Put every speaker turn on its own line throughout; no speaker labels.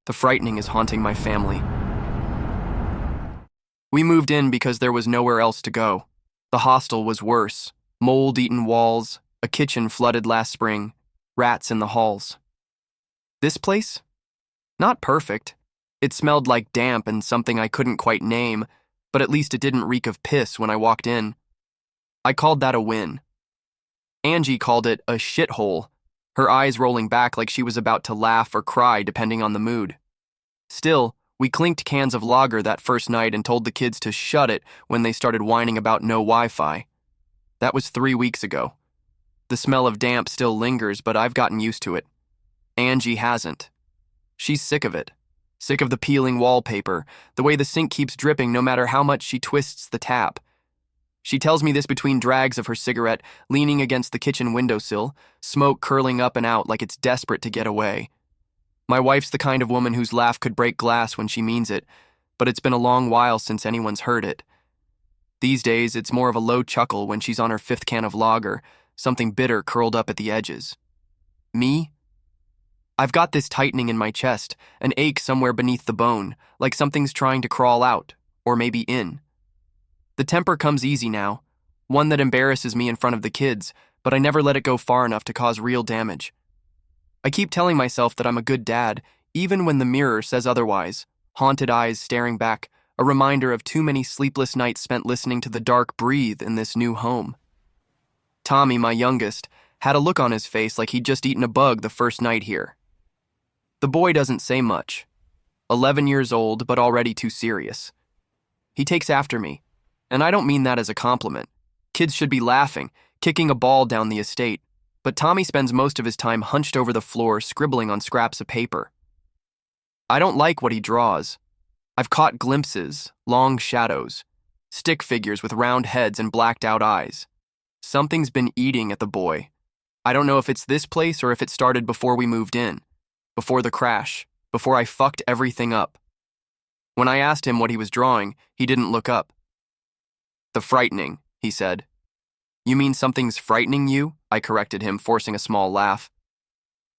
The frightening is haunting my family. We moved in because there was nowhere else to go. The hostel was worse. Mold-eaten walls, a kitchen flooded last spring, rats in the halls. This place? Not perfect. It smelled like damp and something I couldn't quite name, but at least it didn't reek of piss when I walked in. I called that a win. Angie called it a shithole, her eyes rolling back like she was about to laugh or cry depending on the mood. Still, we clinked cans of lager that first night and told the kids to shut it when they started whining about no Wi-Fi. That was 3 weeks ago. The smell of damp still lingers, but I've gotten used to it. Angie hasn't. She's sick of it. Sick of the peeling wallpaper, the way the sink keeps dripping no matter how much she twists the tap. She tells me this between drags of her cigarette, leaning against the kitchen windowsill, smoke curling up and out like it's desperate to get away. My wife's the kind of woman whose laugh could break glass when she means it, but it's been a long while since anyone's heard it. These days, it's more of a low chuckle when she's on her 5th can of lager, something bitter curled up at the edges. Me? I've got this tightening in my chest, an ache somewhere beneath the bone, like something's trying to crawl out, or maybe in. The temper comes easy now, one that embarrasses me in front of the kids, but I never let it go far enough to cause real damage. I keep telling myself that I'm a good dad, even when the mirror says otherwise, haunted eyes staring back, a reminder of too many sleepless nights spent listening to the dark breathe in this new home. Tommy, my youngest, had a look on his face like he'd just eaten a bug the first night here. The boy doesn't say much. 11 years old, but already too serious. He takes after me, and I don't mean that as a compliment. Kids should be laughing, kicking a ball down the estate, but Tommy spends most of his time hunched over the floor scribbling on scraps of paper. I don't like what he draws. I've caught glimpses, long shadows, stick figures with round heads and blacked out eyes. Something's been eating at the boy. I don't know if it's this place or if it started before we moved in, before the crash, before I fucked everything up. When I asked him what he was drawing, he didn't look up. The frightening, he said. You mean something's frightening you? I corrected him, forcing a small laugh.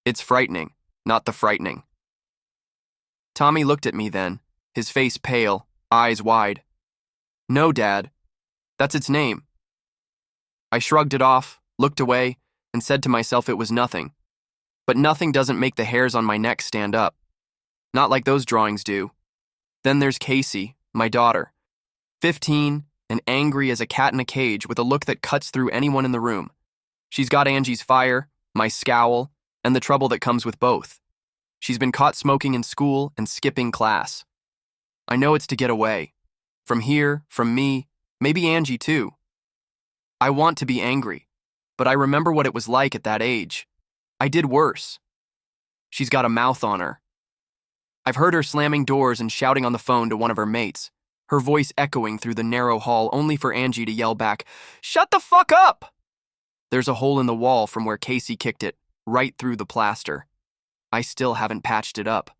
It's frightening, not the frightening. Tommy looked at me then, his face pale, eyes wide. No, Dad. That's its name. I shrugged it off, looked away, and said to myself it was nothing. But nothing doesn't make the hairs on my neck stand up. Not like those drawings do. Then there's Casey, my daughter. 15, and angry as a cat in a cage with a look that cuts through anyone in the room. She's got Angie's fire, my scowl, and the trouble that comes with both. She's been caught smoking in school and skipping class. I know it's to get away. From here, from me, maybe Angie too. I want to be angry, but I remember what it was like at that age. I did worse. She's got a mouth on her. I've heard her slamming doors and shouting on the phone to one of her mates, her voice echoing through the narrow hall only for Angie to yell back, "Shut the fuck up!" There's a hole in the wall from where Casey kicked it, right through the plaster. I still haven't patched it up.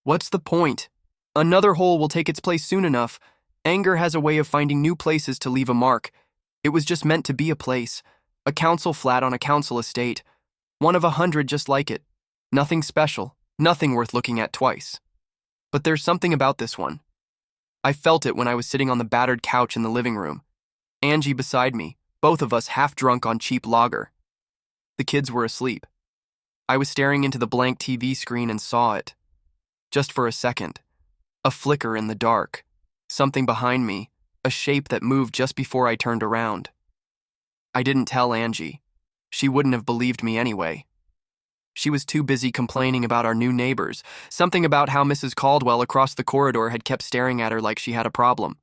What's the point? Another hole will take its place soon enough. Anger has a way of finding new places to leave a mark. It was just meant to be a place, a council flat on a council estate, one of 100 just like it. Nothing special, nothing worth looking at twice. But there's something about this one. I felt it when I was sitting on the battered couch in the living room. Angie beside me, both of us half drunk on cheap lager. The kids were asleep. I was staring into the blank TV screen and saw it. Just for a second. A flicker in the dark. Something behind me, a shape that moved just before I turned around. I didn't tell Angie. She wouldn't have believed me anyway. She was too busy complaining about our new neighbors, something about how Mrs. Caldwell across the corridor had kept staring at her like she had a problem.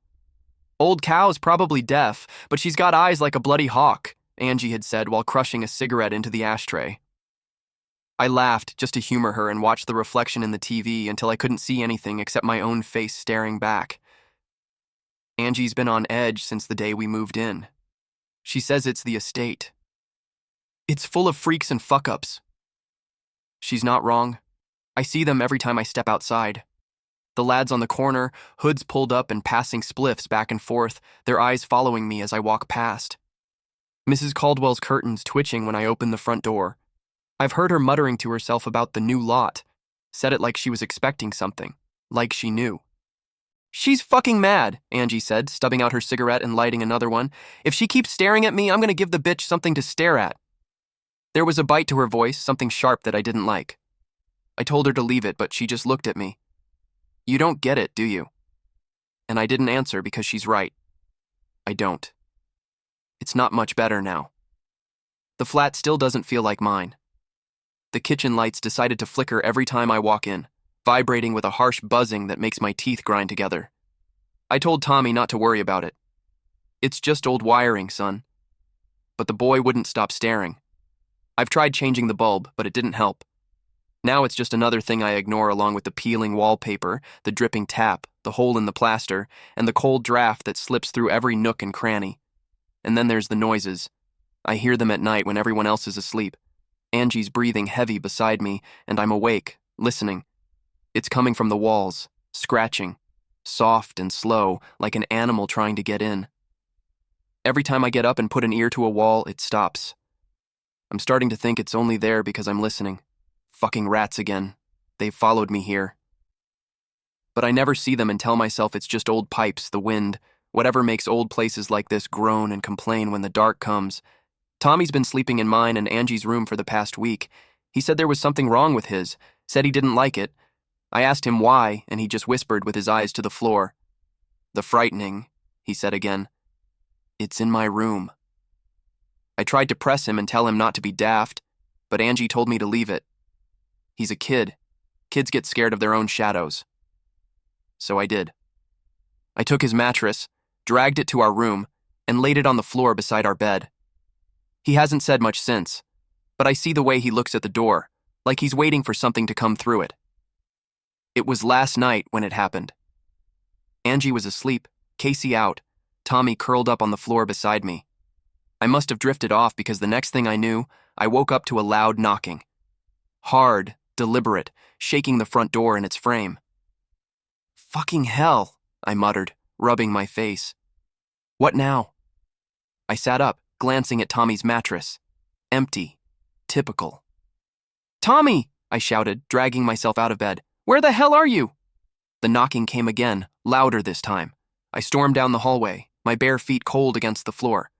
Old cow's probably deaf, but she's got eyes like a bloody hawk, Angie had said while crushing a cigarette into the ashtray. I laughed just to humor her and watched the reflection in the TV until I couldn't see anything except my own face staring back. Angie's been on edge since the day we moved in. She says it's the estate. It's full of freaks and fuck-ups. She's not wrong. I see them every time I step outside. The lads on the corner, hoods pulled up and passing spliffs back and forth, their eyes following me as I walk past. Mrs. Caldwell's curtains twitching when I open the front door. I've heard her muttering to herself about the new lot. Said it like she was expecting something, like she knew. She's fucking mad, Angie said, stubbing out her cigarette and lighting another one. If she keeps staring at me, I'm gonna give the bitch something to stare at. There was a bite to her voice, something sharp that I didn't like. I told her to leave it, but she just looked at me. You don't get it, do you? And I didn't answer because she's right. I don't. It's not much better now. The flat still doesn't feel like mine. The kitchen lights decided to flicker every time I walk in, vibrating with a harsh buzzing that makes my teeth grind together. I told Tommy not to worry about it. It's just old wiring, son. But the boy wouldn't stop staring. I've tried changing the bulb, but it didn't help. Now it's just another thing I ignore along with the peeling wallpaper, the dripping tap, the hole in the plaster, and the cold draft that slips through every nook and cranny. And then there's the noises. I hear them at night when everyone else is asleep. Angie's breathing heavy beside me, and I'm awake, listening. It's coming from the walls, scratching, soft and slow, like an animal trying to get in. Every time I get up and put an ear to a wall, it stops. I'm starting to think it's only there because I'm listening. Fucking rats again. They've followed me here. But I never see them and tell myself it's just old pipes, the wind, whatever makes old places like this groan and complain when the dark comes. Tommy's been sleeping in mine and Angie's room for the past week. He said there was something wrong with his, said he didn't like it. I asked him why, and he just whispered with his eyes to the floor. The frightening, he said again. It's in my room. I tried to press him and tell him not to be daft, but Angie told me to leave it. He's a kid. Kids get scared of their own shadows. So I did. I took his mattress, dragged it to our room, and laid it on the floor beside our bed. He hasn't said much since, but I see the way he looks at the door, like he's waiting for something to come through it. It was last night when it happened. Angie was asleep, Casey out, Tommy curled up on the floor beside me. I must have drifted off because the next thing I knew, I woke up to a loud knocking. Hard, deliberate, shaking the front door in its frame. Fucking hell, I muttered, rubbing my face. What now? I sat up, glancing at Tommy's mattress. Empty. Typical. Tommy, I shouted, dragging myself out of bed. Where the hell are you? The knocking came again, louder this time. I stormed down the hallway, my bare feet cold against the floor.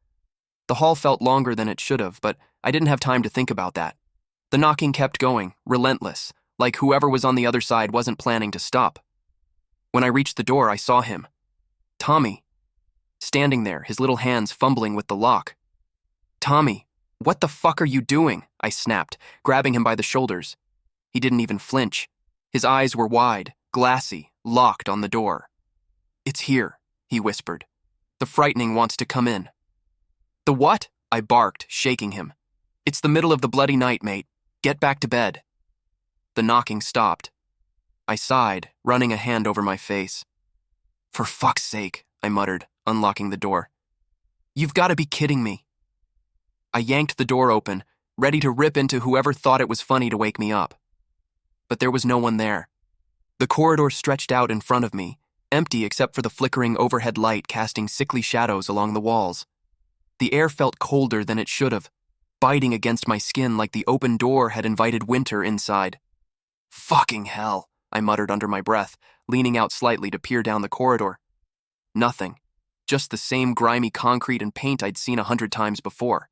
The hall felt longer than it should have, but I didn't have time to think about that. The knocking kept going, relentless, like whoever was on the other side wasn't planning to stop. When I reached the door, I saw him. Tommy. Standing there, his little hands fumbling with the lock. Tommy, what the fuck are you doing? I snapped, grabbing him by the shoulders. He didn't even flinch. His eyes were wide, glassy, locked on the door. It's here, he whispered. The frightening wants to come in. The what? I barked, shaking him. It's the middle of the bloody night, mate. Get back to bed. The knocking stopped. I sighed, running a hand over my face. For fuck's sake, I muttered, unlocking the door. You've got to be kidding me. I yanked the door open, ready to rip into whoever thought it was funny to wake me up. But there was no one there. The corridor stretched out in front of me, empty except for the flickering overhead light casting sickly shadows along the walls. The air felt colder than it should have, biting against my skin like the open door had invited winter inside. Fucking hell, I muttered under my breath, leaning out slightly to peer down the corridor. Nothing. Just the same grimy concrete and paint I'd seen 100 times before.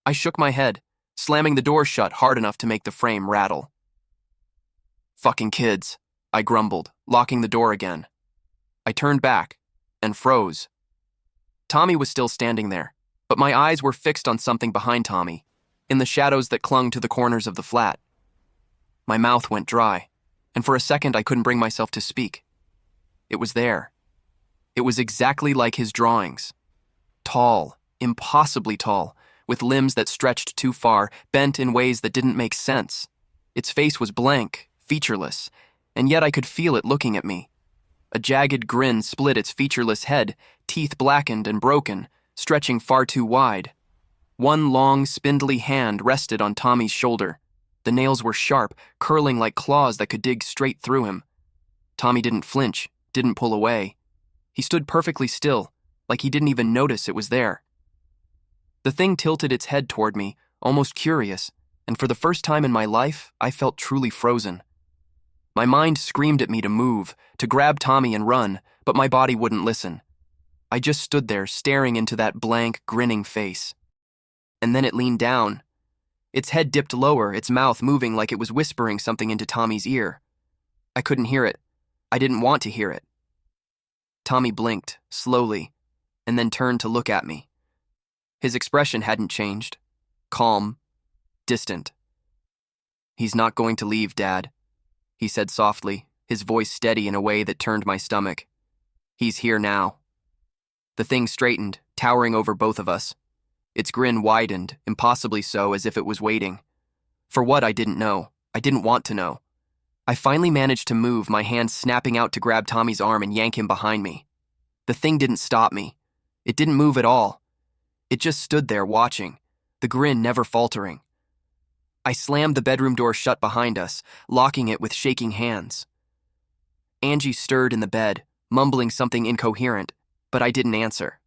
I shook my head, slamming the door shut hard enough to make the frame rattle. Fucking kids, I grumbled, locking the door again. I turned back and froze. Tommy was still standing there, but my eyes were fixed on something behind Tommy, in the shadows that clung to the corners of the flat. My mouth went dry, and for a second I couldn't bring myself to speak. It was there. It was exactly like his drawings. Tall, impossibly tall, with limbs that stretched too far, bent in ways that didn't make sense. Its face was blank, featureless, and yet I could feel it looking at me. A jagged grin split its featureless head, teeth blackened and broken, stretching far too wide. One long, spindly hand rested on Tommy's shoulder. The nails were sharp, curling like claws that could dig straight through him. Tommy didn't flinch, didn't pull away. He stood perfectly still, like he didn't even notice it was there. The thing tilted its head toward me, almost curious, and for the first time in my life, I felt truly frozen. My mind screamed at me to move, to grab Tommy and run, but my body wouldn't listen. I just stood there, staring into that blank, grinning face. And then it leaned down. Its head dipped lower, its mouth moving like it was whispering something into Tommy's ear. I couldn't hear it. I didn't want to hear it. Tommy blinked, slowly, and then turned to look at me. His expression hadn't changed. Calm, distant. "He's not going to leave, Dad," he said softly, his voice steady in a way that turned my stomach. "He's here now." The thing straightened, towering over both of us. Its grin widened, impossibly so, as if it was waiting. For what, I didn't know. I didn't want to know. I finally managed to move, my hand snapping out to grab Tommy's arm and yank him behind me. The thing didn't stop me. It didn't move at all. It just stood there watching, the grin never faltering. I slammed the bedroom door shut behind us, locking it with shaking hands. Angie stirred in the bed, mumbling something incoherent, but I didn't answer.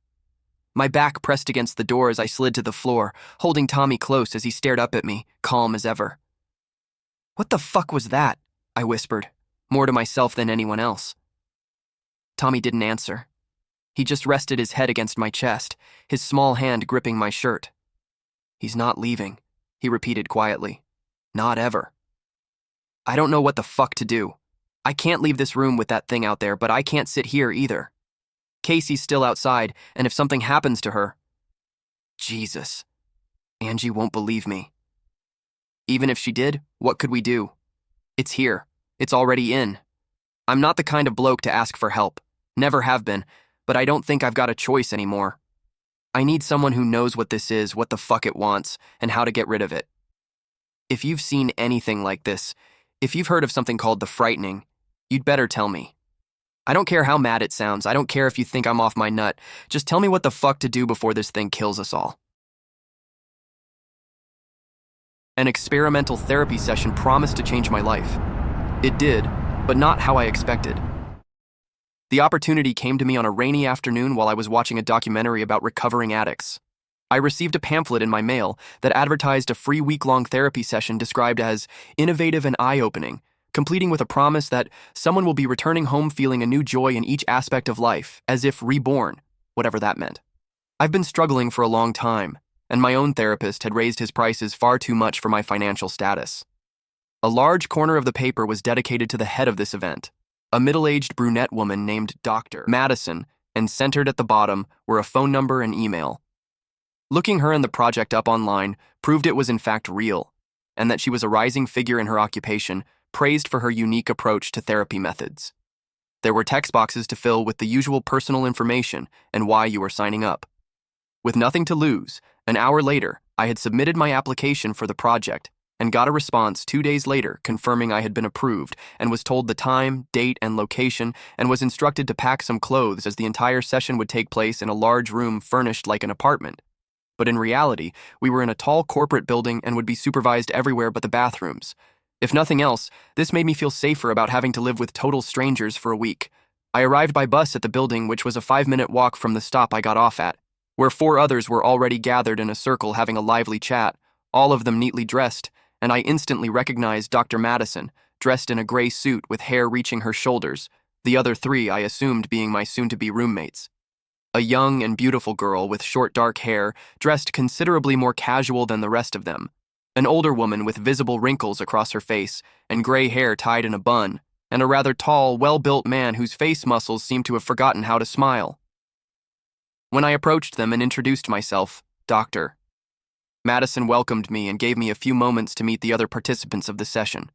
My back pressed against the door as I slid to the floor, holding Tommy close as he stared up at me, calm as ever. "What the fuck was that?" I whispered, more to myself than anyone else. Tommy didn't answer. He just rested his head against my chest, his small hand gripping my shirt. "He's not leaving," he repeated quietly. "Not ever." I don't know what the fuck to do. I can't leave this room with that thing out there, but I can't sit here either. Casey's still outside, and if something happens to her... Jesus. Angie won't believe me. Even if she did, what could we do? It's here. It's already in. I'm not the kind of bloke to ask for help. Never have been, but I don't think I've got a choice anymore. I need someone who knows what this is, what the fuck it wants, and how to get rid of it. If you've seen anything like this, if you've heard of something called the frightening, you'd better tell me. I don't care how mad it sounds. I don't care if you think I'm off my nut. Just tell me what the fuck to do before this thing kills us all. An experimental therapy session promised to change my life. It did, but not how I expected. The opportunity came to me on a rainy afternoon while I was watching a documentary about recovering addicts. I received a pamphlet in my mail that advertised a free week-long therapy session described as innovative and eye-opening, completing with a promise that someone will be returning home feeling a new joy in each aspect of life, as if reborn, whatever that meant. I've been struggling for a long time, and my own therapist had raised his prices far too much for my financial status. A large corner of the paper was dedicated to the head of this event, a middle-aged brunette woman named Dr. Madison, and centered at the bottom were a phone number and email. Looking her and the project up online proved it was in fact real, and that she was a rising figure in her occupation, praised for her unique approach to therapy methods. There were text boxes to fill with the usual personal information and why you were signing up. With nothing to lose, an hour later, I had submitted my application for the project and got a response 2 days later confirming I had been approved and was told the time, date, and location and was instructed to pack some clothes as the entire session would take place in a large room furnished like an apartment. But in reality, we were in a tall corporate building and would be supervised everywhere but the bathrooms. If nothing else, this made me feel safer about having to live with total strangers for a week. I arrived by bus at the building, which was a 5-minute walk from the stop I got off at, where 4 others were already gathered in a circle having a lively chat, all of them neatly dressed, and I instantly recognized Dr. Madison, dressed in a gray suit with hair reaching her shoulders, the other 3 I assumed being my soon-to-be roommates. A young and beautiful girl with short dark hair, dressed considerably more casual than the rest of them. An older woman with visible wrinkles across her face and gray hair tied in a bun, and a rather tall, well-built man whose face muscles seemed to have forgotten how to smile. When I approached them and introduced myself, Dr. Madison welcomed me and gave me a few moments to meet the other participants of the session.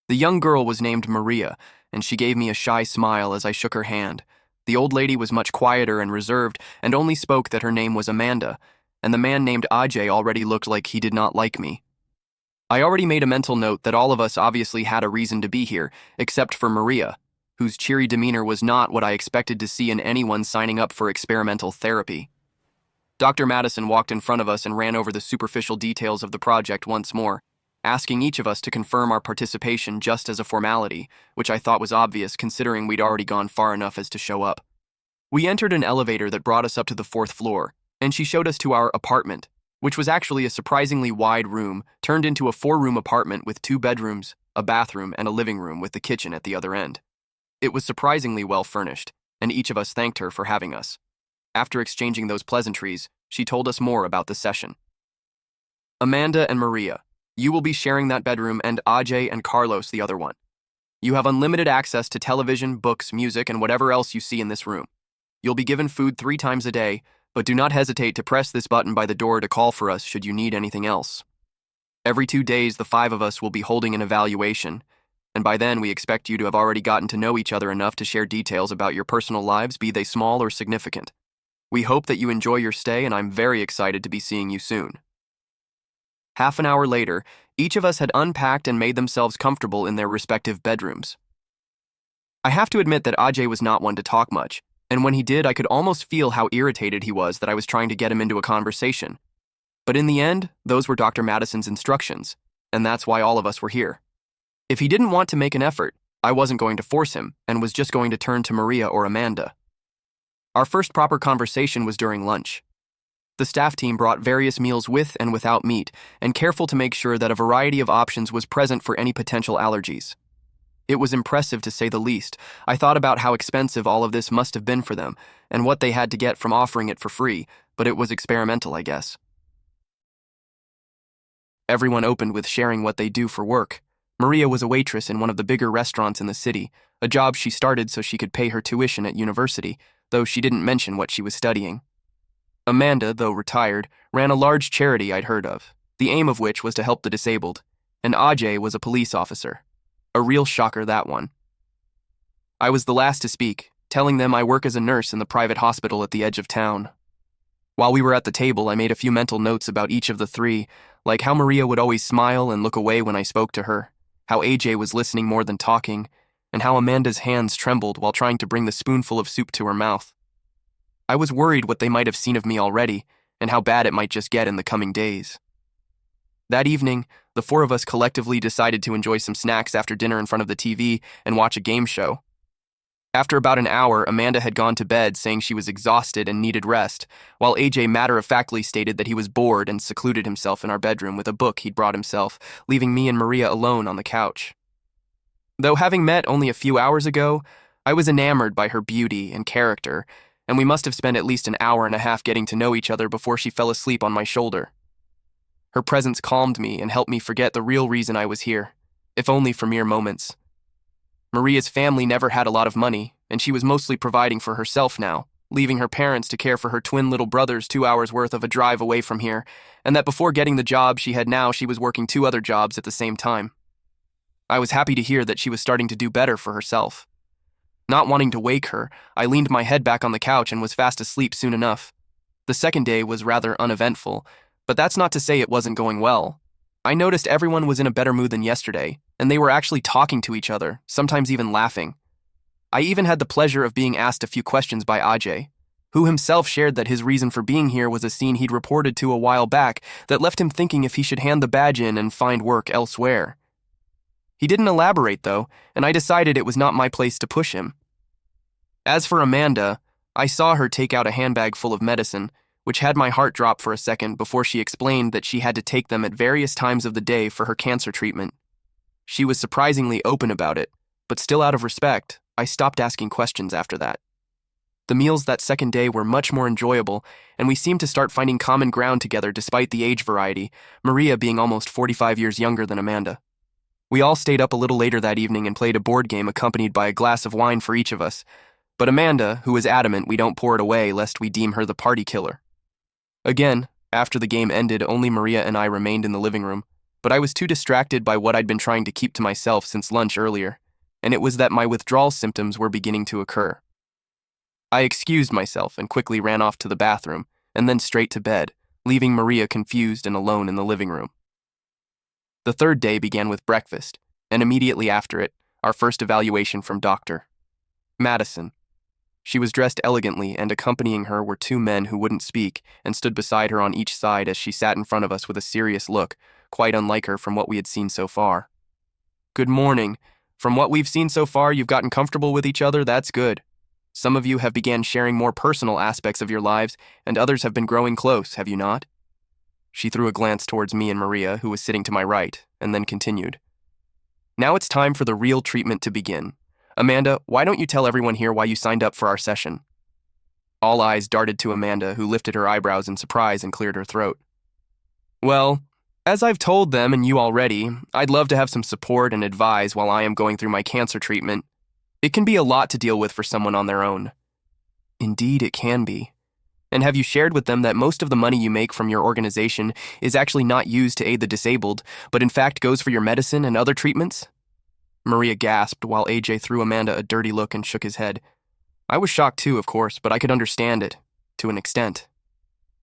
The young girl was named Maria, and she gave me a shy smile as I shook her hand. The old lady was much quieter and reserved and only spoke that her name was Amanda, and the man named Ajay already looked like he did not like me. I already made a mental note that all of us obviously had a reason to be here, except for Maria, whose cheery demeanor was not what I expected to see in anyone signing up for experimental therapy. Dr. Madison walked in front of us and ran over the superficial details of the project once more, asking each of us to confirm our participation just as a formality, which I thought was obvious considering we'd already gone far enough as to show up. We entered an elevator that brought us up to the 4th floor, and she showed us to our apartment, which was actually a surprisingly wide room turned into a 4-room apartment with 2 bedrooms, a bathroom, and a living room with the kitchen at the other end. It was surprisingly well furnished, and each of us thanked her for having us. After exchanging those pleasantries, she told us more about the session. Amanda and Maria, you will be sharing that bedroom, and Ajay and Carlos the other one. You have unlimited access to television, books, music, and whatever else you see in this room. You'll be given food 3 times a day, but do not hesitate to press this button by the door to call for us should you need anything else. Every 2 days, the 5 of us will be holding an evaluation, and by then we expect you to have already gotten to know each other enough to share details about your personal lives, be they small or significant. We hope that you enjoy your stay, and I'm very excited to be seeing you soon. Half an hour later, each of us had unpacked and made themselves comfortable in their respective bedrooms. I have to admit that Ajay was not one to talk much, and when he did, I could almost feel how irritated he was that I was trying to get him into a conversation. But in the end, those were Dr. Madison's instructions, and that's why all of us were here. If he didn't want to make an effort, I wasn't going to force him and was just going to turn to Maria or Amanda. Our first proper conversation was during lunch. The staff team brought various meals with and without meat, and careful to make sure that a variety of options was present for any potential allergies. It was impressive to say the least. I thought about how expensive all of this must have been for them, and what they had to get from offering it for free, but it was experimental, I guess. Everyone opened with sharing what they do for work. Maria was a waitress in one of the bigger restaurants in the city, a job she started so she could pay her tuition at university, though she didn't mention what she was studying. Amanda, though retired, ran a large charity I'd heard of, the aim of which was to help the disabled, and Ajay was a police officer. A real shocker, that one. I was the last to speak, telling them I work as a nurse in the private hospital at the edge of town. While we were at the table, I made a few mental notes about each of the 3, like how Maria would always smile and look away when I spoke to her, how AJ was listening more than talking, and how Amanda's hands trembled while trying to bring the spoonful of soup to her mouth. I was worried what they might have seen of me already, and how bad it might just get in the coming days. That evening, the 4 of us collectively decided to enjoy some snacks after dinner in front of the TV and watch a game show. After about an hour, Amanda had gone to bed saying she was exhausted and needed rest, while AJ matter-of-factly stated that he was bored and secluded himself in our bedroom with a book he'd brought himself, leaving me and Maria alone on the couch. Though having met only a few hours ago, I was enamored by her beauty and character, and we must have spent at least an hour and a half getting to know each other before she fell asleep on my shoulder. Her presence calmed me and helped me forget the real reason I was here, if only for mere moments. Maria's family never had a lot of money, and she was mostly providing for herself now, leaving her parents to care for her twin little brothers 2 hours worth of a drive away from here, and that before getting the job she had now, she was working 2 other jobs at the same time. I was happy to hear that she was starting to do better for herself. Not wanting to wake her, I leaned my head back on the couch and was fast asleep soon enough. The second day was rather uneventful, but that's not to say it wasn't going well. I noticed everyone was in a better mood than yesterday, and they were actually talking to each other, sometimes even laughing. I even had the pleasure of being asked a few questions by Ajay, who himself shared that his reason for being here was a scene he'd reported to a while back that left him thinking if he should hand the badge in and find work elsewhere. He didn't elaborate, though, and I decided it was not my place to push him. As for Amanda, I saw her take out a handbag full of medicine, which had my heart drop for a second before she explained that she had to take them at various times of the day for her cancer treatment. She was surprisingly open about it, but still out of respect, I stopped asking questions after that. The meals that second day were much more enjoyable, and we seemed to start finding common ground together despite the age variety, Maria being almost 45 years younger than Amanda. We all stayed up a little later that evening and played a board game accompanied by a glass of wine for each of us, but Amanda, who was adamant we don't pour it away lest we deem her the party killer. Again, after the game ended, only Maria and I remained in the living room, but I was too distracted by what I'd been trying to keep to myself since lunch earlier, and it was that my withdrawal symptoms were beginning to occur. I excused myself and quickly ran off to the bathroom, and then straight to bed, leaving Maria confused and alone in the living room. The third day began with breakfast, and immediately after it, our first evaluation from Dr. Madison. She was dressed elegantly, and accompanying her were 2 men who wouldn't speak and stood beside her on each side as she sat in front of us with a serious look, quite unlike her from what we had seen so far. "Good morning. From what we've seen so far, you've gotten comfortable with each other, that's good. Some of you have began sharing more personal aspects of your lives, and others have been growing close, have you not?" She threw a glance towards me and Maria, who was sitting to my right, and then continued. Now it's time for the real treatment to begin. Amanda, why don't you tell everyone here why you signed up for our session? All eyes darted to Amanda, who lifted her eyebrows in surprise and cleared her throat. Well, as I've told them and you already, I'd love to have some support and advise while I am going through my cancer treatment. It can be a lot to deal with for someone on their own. Indeed, it can be. And have you shared with them that most of the money you make from your organization is actually not used to aid the disabled, but in fact goes for your medicine and other treatments? Maria gasped while AJ threw Amanda a dirty look and shook his head. I was shocked too, of course, but I could understand it, to an extent.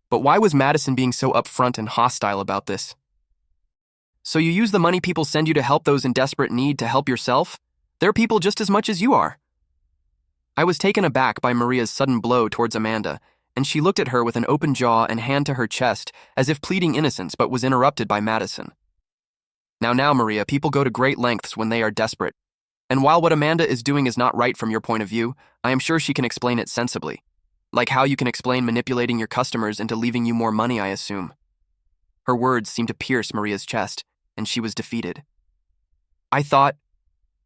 But why was Madison being so upfront and hostile about this? So you use the money people send you to help those in desperate need to help yourself? They're people just as much as you are. I was taken aback by Maria's sudden blow towards Amanda, and she looked at her with an open jaw and hand to her chest as if pleading innocence, but was interrupted by Madison. Now, Maria, people go to great lengths when they are desperate. And while what Amanda is doing is not right from your point of view, I am sure she can explain it sensibly. Like how you can explain manipulating your customers into leaving you more money, I assume. Her words seemed to pierce Maria's chest, and she was defeated. I thought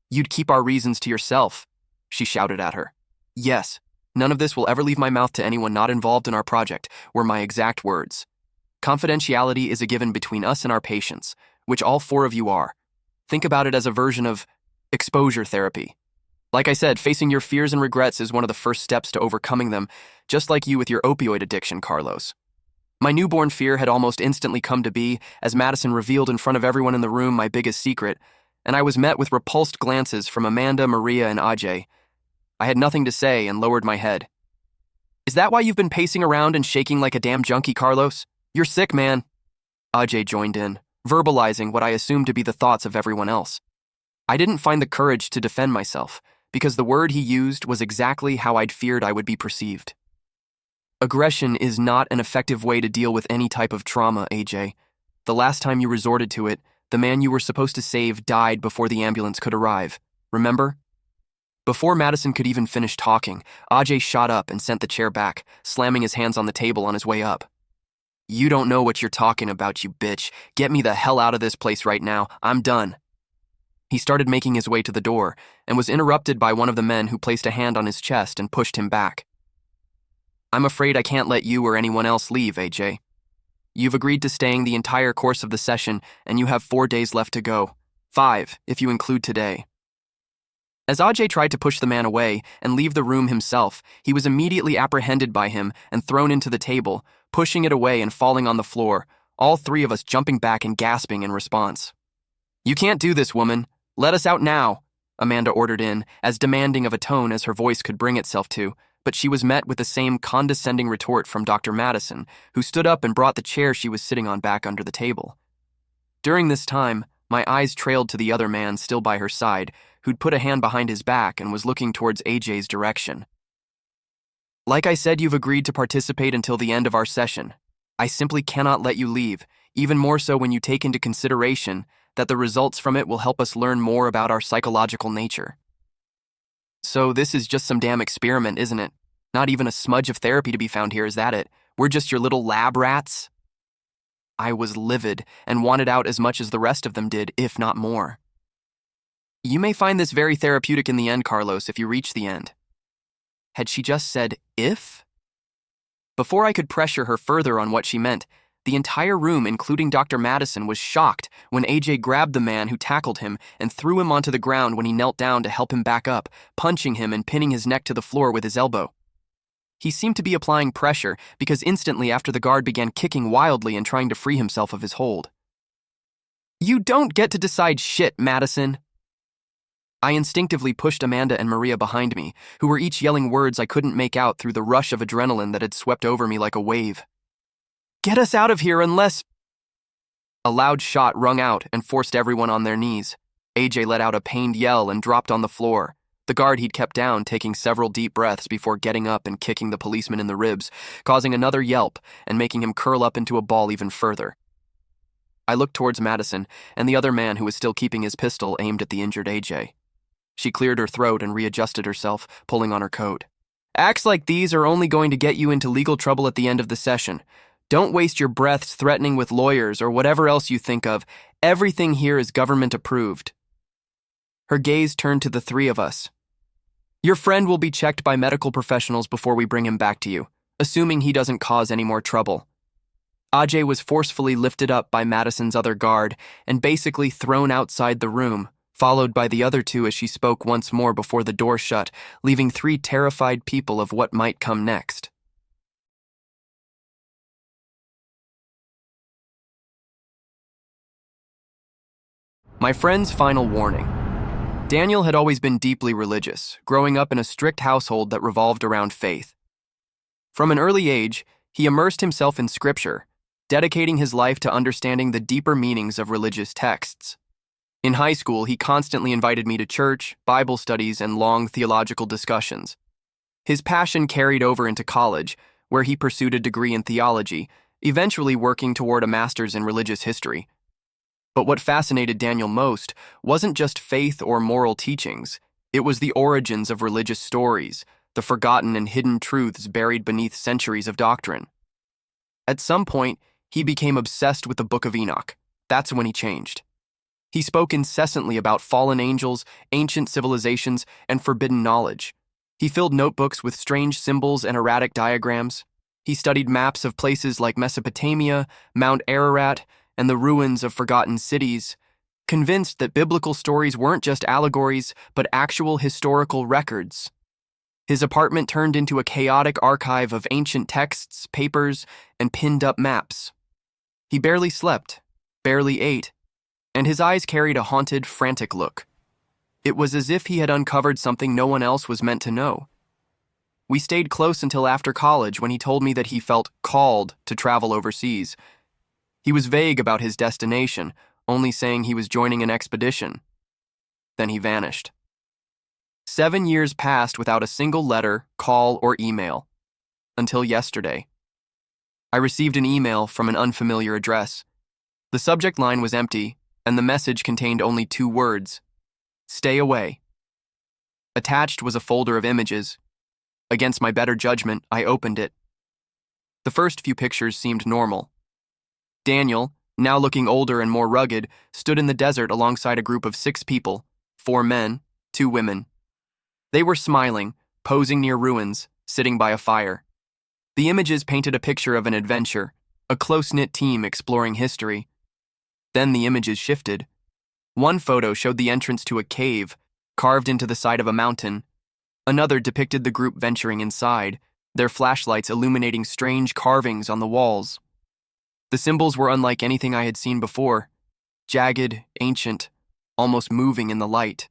you'd keep our reasons to yourself, she shouted at her. Yes, none of this will ever leave my mouth to anyone not involved in our project, were my exact words. Confidentiality is a given between us and our patients, which all four of you are. Think about it as a version of exposure therapy. Like I said, facing your fears and regrets is one of the first steps to overcoming them, just like you with your opioid addiction, Carlos. My newborn fear had almost instantly come to be as Madison revealed in front of everyone in the room my biggest secret, and I was met with repulsed glances from Amanda, Maria, and Ajay. I had nothing to say and lowered my head. Is that why you've been pacing around and shaking like a damn junkie, Carlos? You're sick, man. Ajay joined in, verbalizing what I assumed to be the thoughts of everyone else. I didn't find the courage to defend myself, because the word he used was exactly how I'd feared I would be perceived. Aggression is not an effective way to deal with any type of trauma, AJ. The last time you resorted to it, the man you were supposed to save died before the ambulance could arrive. Remember? Before Madison could even finish talking, Ajay shot up and sent the chair back, slamming his hands on the table on his way up. You don't know what you're talking about, you bitch. Get me the hell out of this place right now. I'm done. He started making his way to the door and was interrupted by one of the men who placed a hand on his chest and pushed him back. I'm afraid I can't let you or anyone else leave, AJ. You've agreed to staying the entire course of the session, and you have 4 days left to go. 5, if you include today. As Ajay tried to push the man away and leave the room himself, he was immediately apprehended by him and thrown into the table, pushing it away and falling on the floor, all three of us jumping back and gasping in response. You can't do this, woman. Let us out now, Amanda ordered in, as demanding of a tone as her voice could bring itself to, but she was met with the same condescending retort from Dr. Madison, who stood up and brought the chair she was sitting on back under the table. During this time, my eyes trailed to the other man still by her side, who'd put a hand behind his back and was looking towards AJ's direction. Like I said, you've agreed to participate until the end of our session. I simply cannot let you leave, even more so when you take into consideration that the results from it will help us learn more about our psychological nature. So this is just some damn experiment, isn't it? Not even a smudge of therapy to be found here, is that it? We're just your little lab rats? I was livid and wanted out as much as the rest of them did, if not more. You may find this very therapeutic in the end, Carlos, if you reach the end. Had she just said, if? Before I could pressure her further on what she meant, the entire room, including Dr. Madison, was shocked when AJ grabbed the man who tackled him and threw him onto the ground when he knelt down to help him back up, punching him and pinning his neck to the floor with his elbow. He seemed to be applying pressure because instantly after the guard began kicking wildly and trying to free himself of his hold. You don't get to decide shit, Madison. I instinctively pushed Amanda and Maria behind me, who were each yelling words I couldn't make out through the rush of adrenaline that had swept over me like a wave. Get us out of here unless... A loud shot rung out and forced everyone on their knees. AJ let out a pained yell and dropped on the floor, the guard he'd kept down taking several deep breaths before getting up and kicking the policeman in the ribs, causing another yelp and making him curl up into a ball even further. I looked towards Madison and the other man who was still keeping his pistol aimed at the injured AJ. She cleared her throat and readjusted herself, pulling on her coat. Acts like these are only going to get you into legal trouble at the end of the session. Don't waste your breaths threatening with lawyers or whatever else you think of. Everything here is government approved. Her gaze turned to the three of us. "Your friend will be checked by medical professionals before we bring him back to you, assuming he doesn't cause any more trouble." Ajay was forcefully lifted up by Madison's other guard and basically thrown outside the room, followed by the other two as she spoke once more before the door shut, leaving three terrified people of what might come next. My friend's final warning. Daniel had always been deeply religious, growing up in a strict household that revolved around faith. From an early age, he immersed himself in scripture, dedicating his life to understanding the deeper meanings of religious texts. In high school, he constantly invited me to church, Bible studies, and long theological discussions. His passion carried over into college, where he pursued a degree in theology, eventually working toward a master's in religious history. But what fascinated Daniel most wasn't just faith or moral teachings, it was the origins of religious stories, the forgotten and hidden truths buried beneath centuries of doctrine. At some point, he became obsessed with the Book of Enoch. That's when he changed. He spoke incessantly about fallen angels, ancient civilizations, and forbidden knowledge. He filled notebooks with strange symbols and erratic diagrams. He studied maps of places like Mesopotamia, Mount Ararat, and the ruins of forgotten cities, convinced that biblical stories weren't just allegories, but actual historical records. His apartment turned into a chaotic archive of ancient texts, papers, and pinned-up maps. He barely slept, barely ate, and his eyes carried a haunted, frantic look. It was as if he had uncovered something no one else was meant to know. We stayed close until after college when he told me that he felt called to travel overseas. He was vague about his destination, only saying he was joining an expedition. Then he vanished. 7 years passed without a single letter, call, or email. Until yesterday. I received an email from an unfamiliar address. The subject line was empty, and the message contained only 2 words: "Stay away." Attached was a folder of images. Against my better judgment, I opened it. The first few pictures seemed normal. Daniel, now looking older and more rugged, stood in the desert alongside a group of 6 people, 4 men, 2 women. They were smiling, posing near ruins, sitting by a fire. The images painted a picture of an adventure, a close-knit team exploring history. Then the images shifted. One photo showed the entrance to a cave, carved into the side of a mountain. Another depicted the group venturing inside, their flashlights illuminating strange carvings on the walls. The symbols were unlike anything I had seen before, jagged, ancient, almost moving in the light.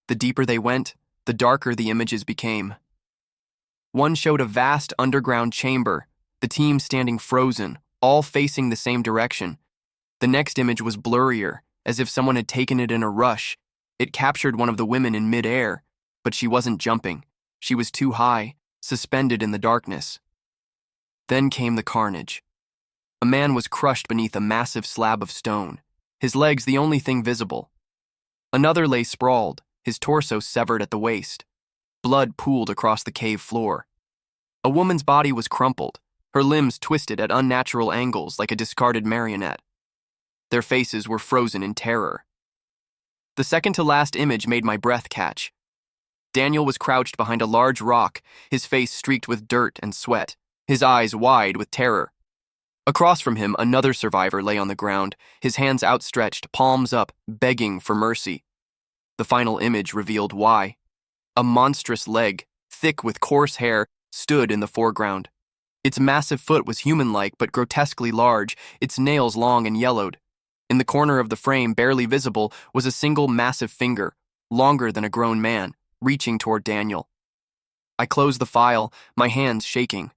The deeper they went, the darker the images became. One showed a vast underground chamber, the team standing frozen, all facing the same direction. The next image was blurrier, as if someone had taken it in a rush. It captured one of the women in mid-air, but she wasn't jumping. She was too high, suspended in the darkness. Then came the carnage. A man was crushed beneath a massive slab of stone, his legs the only thing visible. Another lay sprawled, his torso severed at the waist. Blood pooled across the cave floor. A woman's body was crumpled, her limbs twisted at unnatural angles like a discarded marionette. Their faces were frozen in terror. The second-to-last image made my breath catch. Daniel was crouched behind a large rock, his face streaked with dirt and sweat, his eyes wide with terror. Across from him, another survivor lay on the ground, his hands outstretched, palms up, begging for mercy. The final image revealed why. A monstrous leg, thick with coarse hair, stood in the foreground. Its massive foot was human-like but grotesquely large, its nails long and yellowed. In the corner of the frame, barely visible, was a single massive finger, longer than a grown man, reaching toward Daniel. I closed the file, my hands shaking.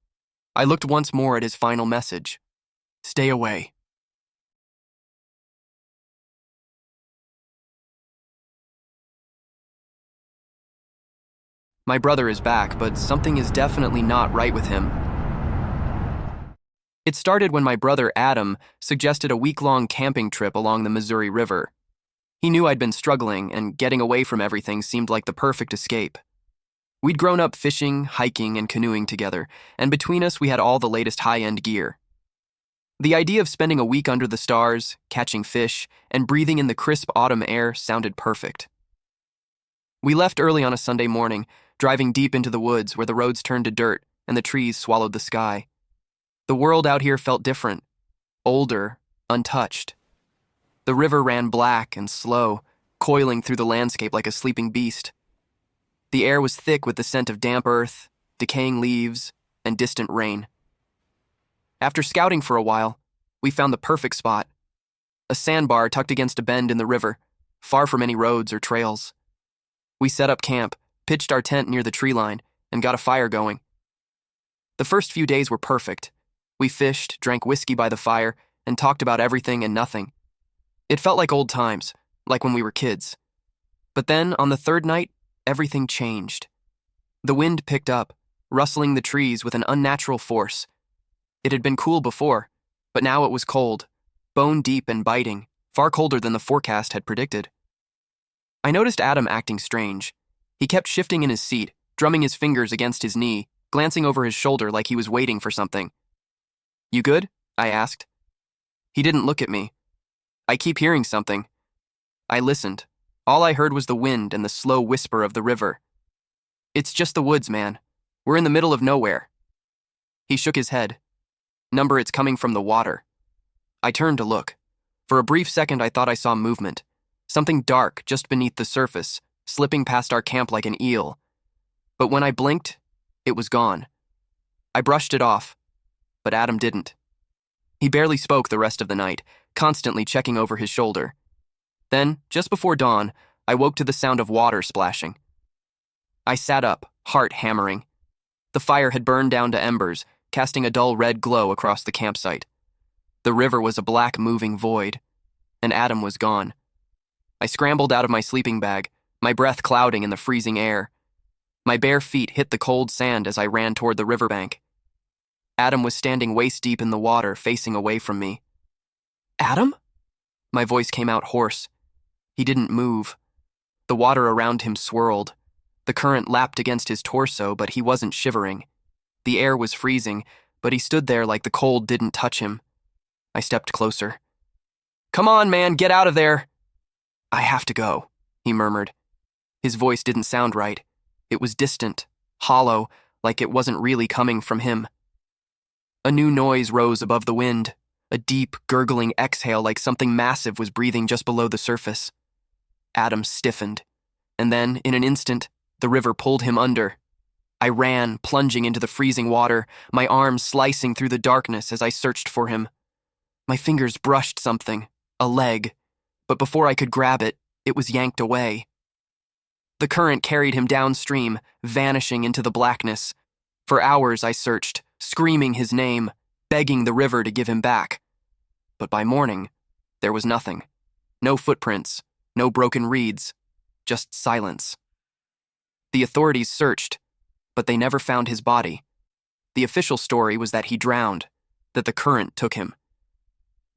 I looked once more at his final message. "Stay away." My brother is back, but something is definitely not right with him. It started when my brother Adam suggested a week-long camping trip along the Missouri River. He knew I'd been struggling, and getting away from everything seemed like the perfect escape. We'd grown up fishing, hiking, and canoeing together, and between us we had all the latest high-end gear. The idea of spending a week under the stars, catching fish, and breathing in the crisp autumn air sounded perfect. We left early on a Sunday morning, driving deep into the woods where the roads turned to dirt and the trees swallowed the sky. The world out here felt different, older, untouched. The river ran black and slow, coiling through the landscape like a sleeping beast. The air was thick with the scent of damp earth, decaying leaves, and distant rain. After scouting for a while, we found the perfect spot. A sandbar tucked against a bend in the river, far from any roads or trails. We set up camp, pitched our tent near the tree line, and got a fire going. The first few days were perfect. We fished, drank whiskey by the fire, and talked about everything and nothing. It felt like old times, like when we were kids. But then, on the third night, everything changed. The wind picked up, rustling the trees with an unnatural force. It had been cool before, but now it was cold, bone-deep and biting, far colder than the forecast had predicted. I noticed Adam acting strange. He kept shifting in his seat, drumming his fingers against his knee, glancing over his shoulder like he was waiting for something. "You good?" I asked. He didn't look at me. "I keep hearing something." I listened. All I heard was the wind and the slow whisper of the river. "It's just the woods, man. We're in the middle of nowhere." He shook his head. "Number, it's coming from the water." I turned to look. For a brief second I thought I saw movement. Something dark just beneath the surface, slipping past our camp like an eel. But when I blinked, it was gone. I brushed it off, but Adam didn't. He barely spoke the rest of the night, constantly checking over his shoulder. Then, just before dawn, I woke to the sound of water splashing. I sat up, heart hammering. The fire had burned down to embers, casting a dull red glow across the campsite. The river was a black moving void, and Adam was gone. I scrambled out of my sleeping bag, my breath clouding in the freezing air. My bare feet hit the cold sand as I ran toward the riverbank. Adam was standing waist-deep in the water, facing away from me. "Adam?" My voice came out hoarse. He didn't move. The water around him swirled. The current lapped against his torso, but he wasn't shivering. The air was freezing, but he stood there like the cold didn't touch him. I stepped closer. "Come on, man, get out of there!" "I have to go," he murmured. His voice didn't sound right. It was distant, hollow, like it wasn't really coming from him. A new noise rose above the wind, a deep, gurgling exhale like something massive was breathing just below the surface. Adam stiffened, and then, in an instant, the river pulled him under. I ran, plunging into the freezing water, my arms slicing through the darkness as I searched for him. My fingers brushed something, a leg, but before I could grab it, it was yanked away. The current carried him downstream, vanishing into the blackness. For hours I searched, screaming his name, begging the river to give him back. But by morning, there was nothing. No footprints, no broken reeds, just silence. The authorities searched, but they never found his body. The official story was that he drowned, that the current took him.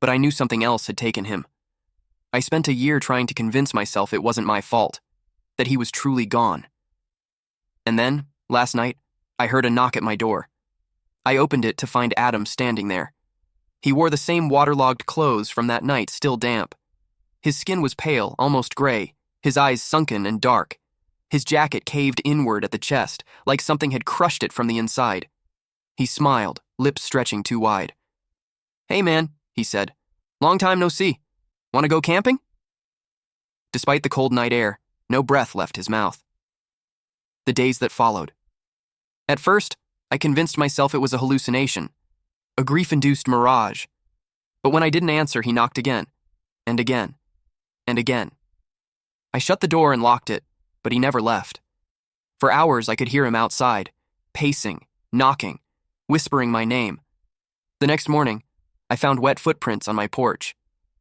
But I knew something else had taken him. I spent a year trying to convince myself it wasn't my fault, that he was truly gone. And then, last night, I heard a knock at my door. I opened it to find Adam standing there. He wore the same waterlogged clothes from that night, still damp. His skin was pale, almost gray, his eyes sunken and dark. His jacket caved inward at the chest, like something had crushed it from the inside. He smiled, lips stretching too wide. "Hey man," he said. "Long time no see. Want to go camping?" Despite the cold night air, no breath left his mouth. The days that followed. At first, I convinced myself it was a hallucination, a grief-induced mirage. But when I didn't answer, he knocked again, and again, and again. I shut the door and locked it, but he never left. For hours, I could hear him outside, pacing, knocking, whispering my name. The next morning, I found wet footprints on my porch.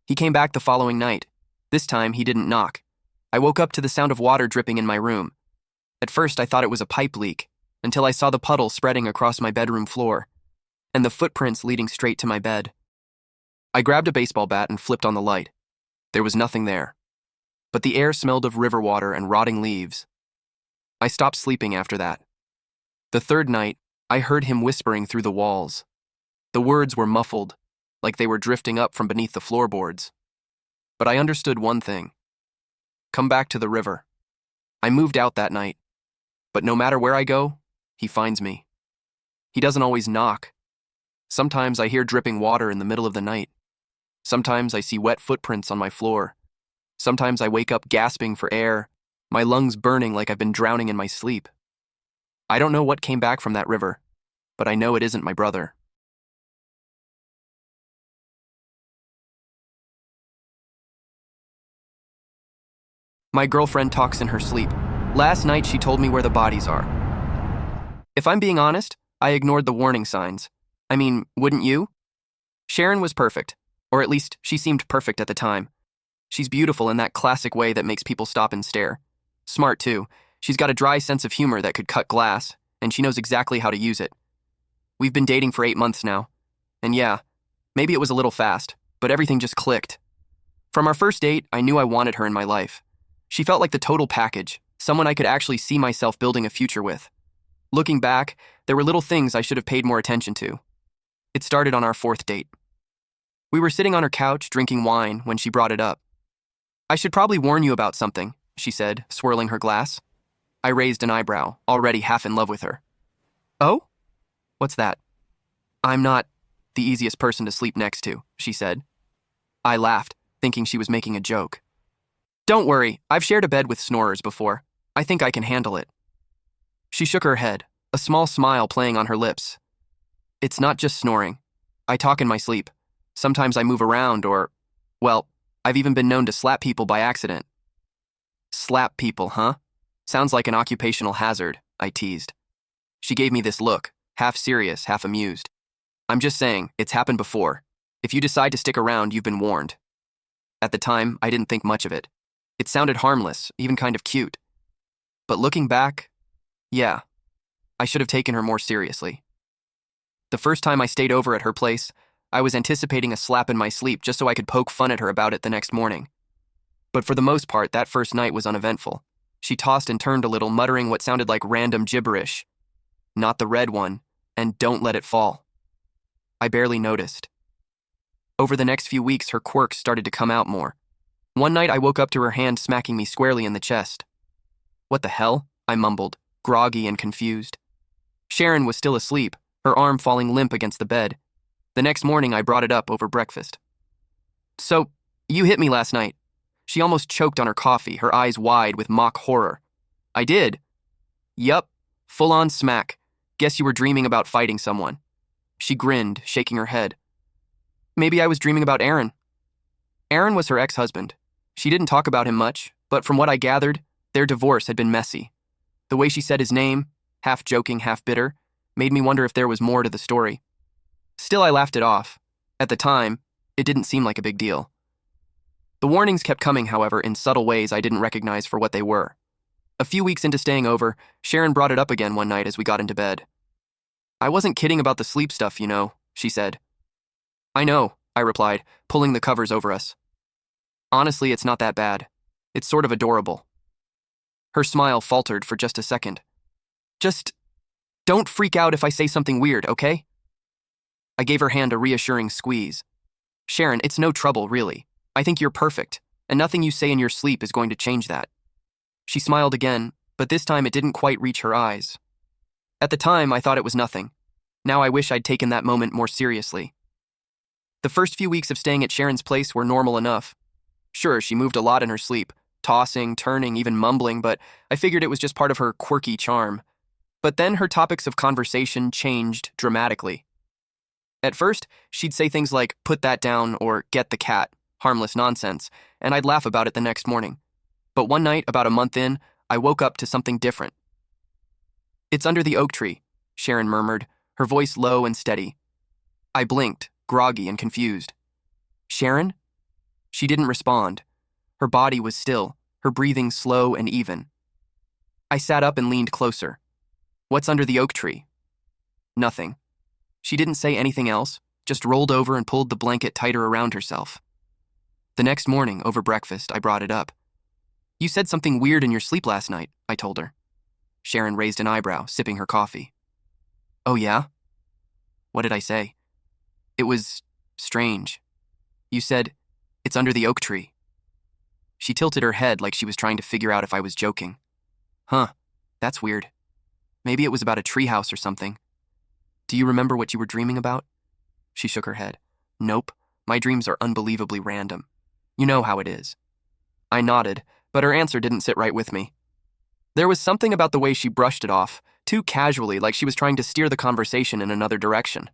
He came back the following night. This time, he didn't knock. I woke up to the sound of water dripping in my room. At first, I thought it was a pipe leak, until I saw the puddle spreading across my bedroom floor, and the footprints leading straight to my bed. I grabbed a baseball bat and flipped on the light. There was nothing there, but the air smelled of river water and rotting leaves. I stopped sleeping after that. The third night, I heard him whispering through the walls. The words were muffled, like they were drifting up from beneath the floorboards. But I understood one thing. Come back to the river. I moved out that night, but no matter where I go, he finds me. He doesn't always knock. Sometimes I hear dripping water in the middle of the night. Sometimes I see wet footprints on my floor. Sometimes I wake up gasping for air, my lungs burning like I've been drowning in my sleep. I don't know what came back from that river, but I know it isn't my brother. My girlfriend talks in her sleep. Last night she told me where the bodies are. If I'm being honest, I ignored the warning signs. I mean, wouldn't you? Sharon was perfect, or at least she seemed perfect at the time. She's beautiful in that classic way that makes people stop and stare. Smart too. She's got a dry sense of humor that could cut glass, and she knows exactly how to use it. We've been dating for 8 months now. And yeah, maybe it was a little fast, but everything just clicked. From our first date, I knew I wanted her in my life. She felt like the total package, someone I could actually see myself building a future with. Looking back, there were little things I should have paid more attention to. It started on our 4th date. We were sitting on her couch drinking wine when she brought it up. "I should probably warn you about something," she said, swirling her glass. I raised an eyebrow, already half in love with her. "Oh? What's that?" "I'm not the easiest person to sleep next to," she said. I laughed, thinking she was making a joke. "Don't worry, I've shared a bed with snorers before. I think I can handle it." She shook her head, a small smile playing on her lips. "It's not just snoring. I talk in my sleep. Sometimes I move around well, I've even been known to slap people by accident." "Slap people, huh? Sounds like an occupational hazard," I teased. She gave me this look, half serious, half amused. "I'm just saying, it's happened before. If you decide to stick around, you've been warned." At the time, I didn't think much of it. It sounded harmless, even kind of cute. But looking back, yeah, I should have taken her more seriously. The first time I stayed over at her place, I was anticipating a slap in my sleep just so I could poke fun at her about it the next morning. But for the most part, that first night was uneventful. She tossed and turned a little, muttering what sounded like random gibberish. "Not the red one," and "don't let it fall." I barely noticed. Over the next few weeks, her quirks started to come out more. One night, I woke up to her hand smacking me squarely in the chest. "What the hell?" I mumbled, groggy and confused. Sharon was still asleep, her arm falling limp against the bed. The next morning, I brought it up over breakfast. "So, you hit me last night." She almost choked on her coffee, her eyes wide with mock horror. "I did?" "Yup, full-on smack. Guess you were dreaming about fighting someone." She grinned, shaking her head. "Maybe I was dreaming about Aaron." Aaron was her ex-husband. She didn't talk about him much, but from what I gathered, their divorce had been messy. The way she said his name, half joking, half bitter, made me wonder if there was more to the story. Still, I laughed it off. At the time, it didn't seem like a big deal. The warnings kept coming, however, in subtle ways I didn't recognize for what they were. A few weeks into staying over, Sharon brought it up again one night as we got into bed. "I wasn't kidding about the sleep stuff, you know," she said. "I know," I replied, pulling the covers over us. "Honestly, it's not that bad. It's sort of adorable." Her smile faltered for just a second. "Just don't freak out if I say something weird, okay?" I gave her hand a reassuring squeeze. "Sharon, it's no trouble, really. I think you're perfect, and nothing you say in your sleep is going to change that." She smiled again, but this time it didn't quite reach her eyes. At the time, I thought it was nothing. Now I wish I'd taken that moment more seriously. The first few weeks of staying at Sharon's place were normal enough. Sure, she moved a lot in her sleep, tossing, turning, even mumbling, but I figured it was just part of her quirky charm. But then her topics of conversation changed dramatically. At first, she'd say things like, "put that down," or "get the cat," harmless nonsense, and I'd laugh about it the next morning. But one night, about a month in, I woke up to something different. "It's under the oak tree," Sharon murmured, her voice low and steady. I blinked, groggy and confused. "Sharon?" She didn't respond. Her body was still, her breathing slow and even. I sat up and leaned closer. "What's under the oak tree?" "Nothing." She didn't say anything else, just rolled over and pulled the blanket tighter around herself. The next morning, over breakfast, I brought it up. "You said something weird in your sleep last night," I told her. Sharon raised an eyebrow, sipping her coffee. "Oh yeah? What did I say?" "It was strange. You said, 'It's under the oak tree.'" She tilted her head like she was trying to figure out if I was joking. Huh, that's weird. Maybe it was about a treehouse or something. Do you remember what you were dreaming about? She shook her head. Nope, my dreams are unbelievably random. You know how it is. I nodded, but her answer didn't sit right with me. There was something about the way she brushed it off, too casually, like she was trying to steer the conversation in another direction.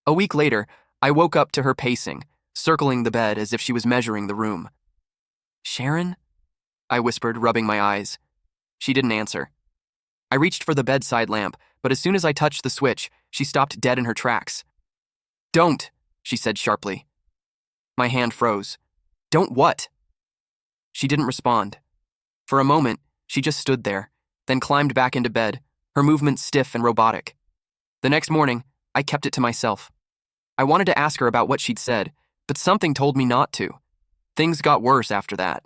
A week later, I woke up to her pacing, circling the bed as if she was measuring the room. Sharon? I whispered, rubbing my eyes. She didn't answer. I reached for the bedside lamp, but as soon as I touched the switch, she stopped dead in her tracks. Don't, she said sharply. My hand froze. Don't what? She didn't respond. For a moment, she just stood there, then climbed back into bed, her movements stiff and robotic. The next morning, I kept it to myself. I wanted to ask her about what she'd said, but something told me not to. Things got worse after that.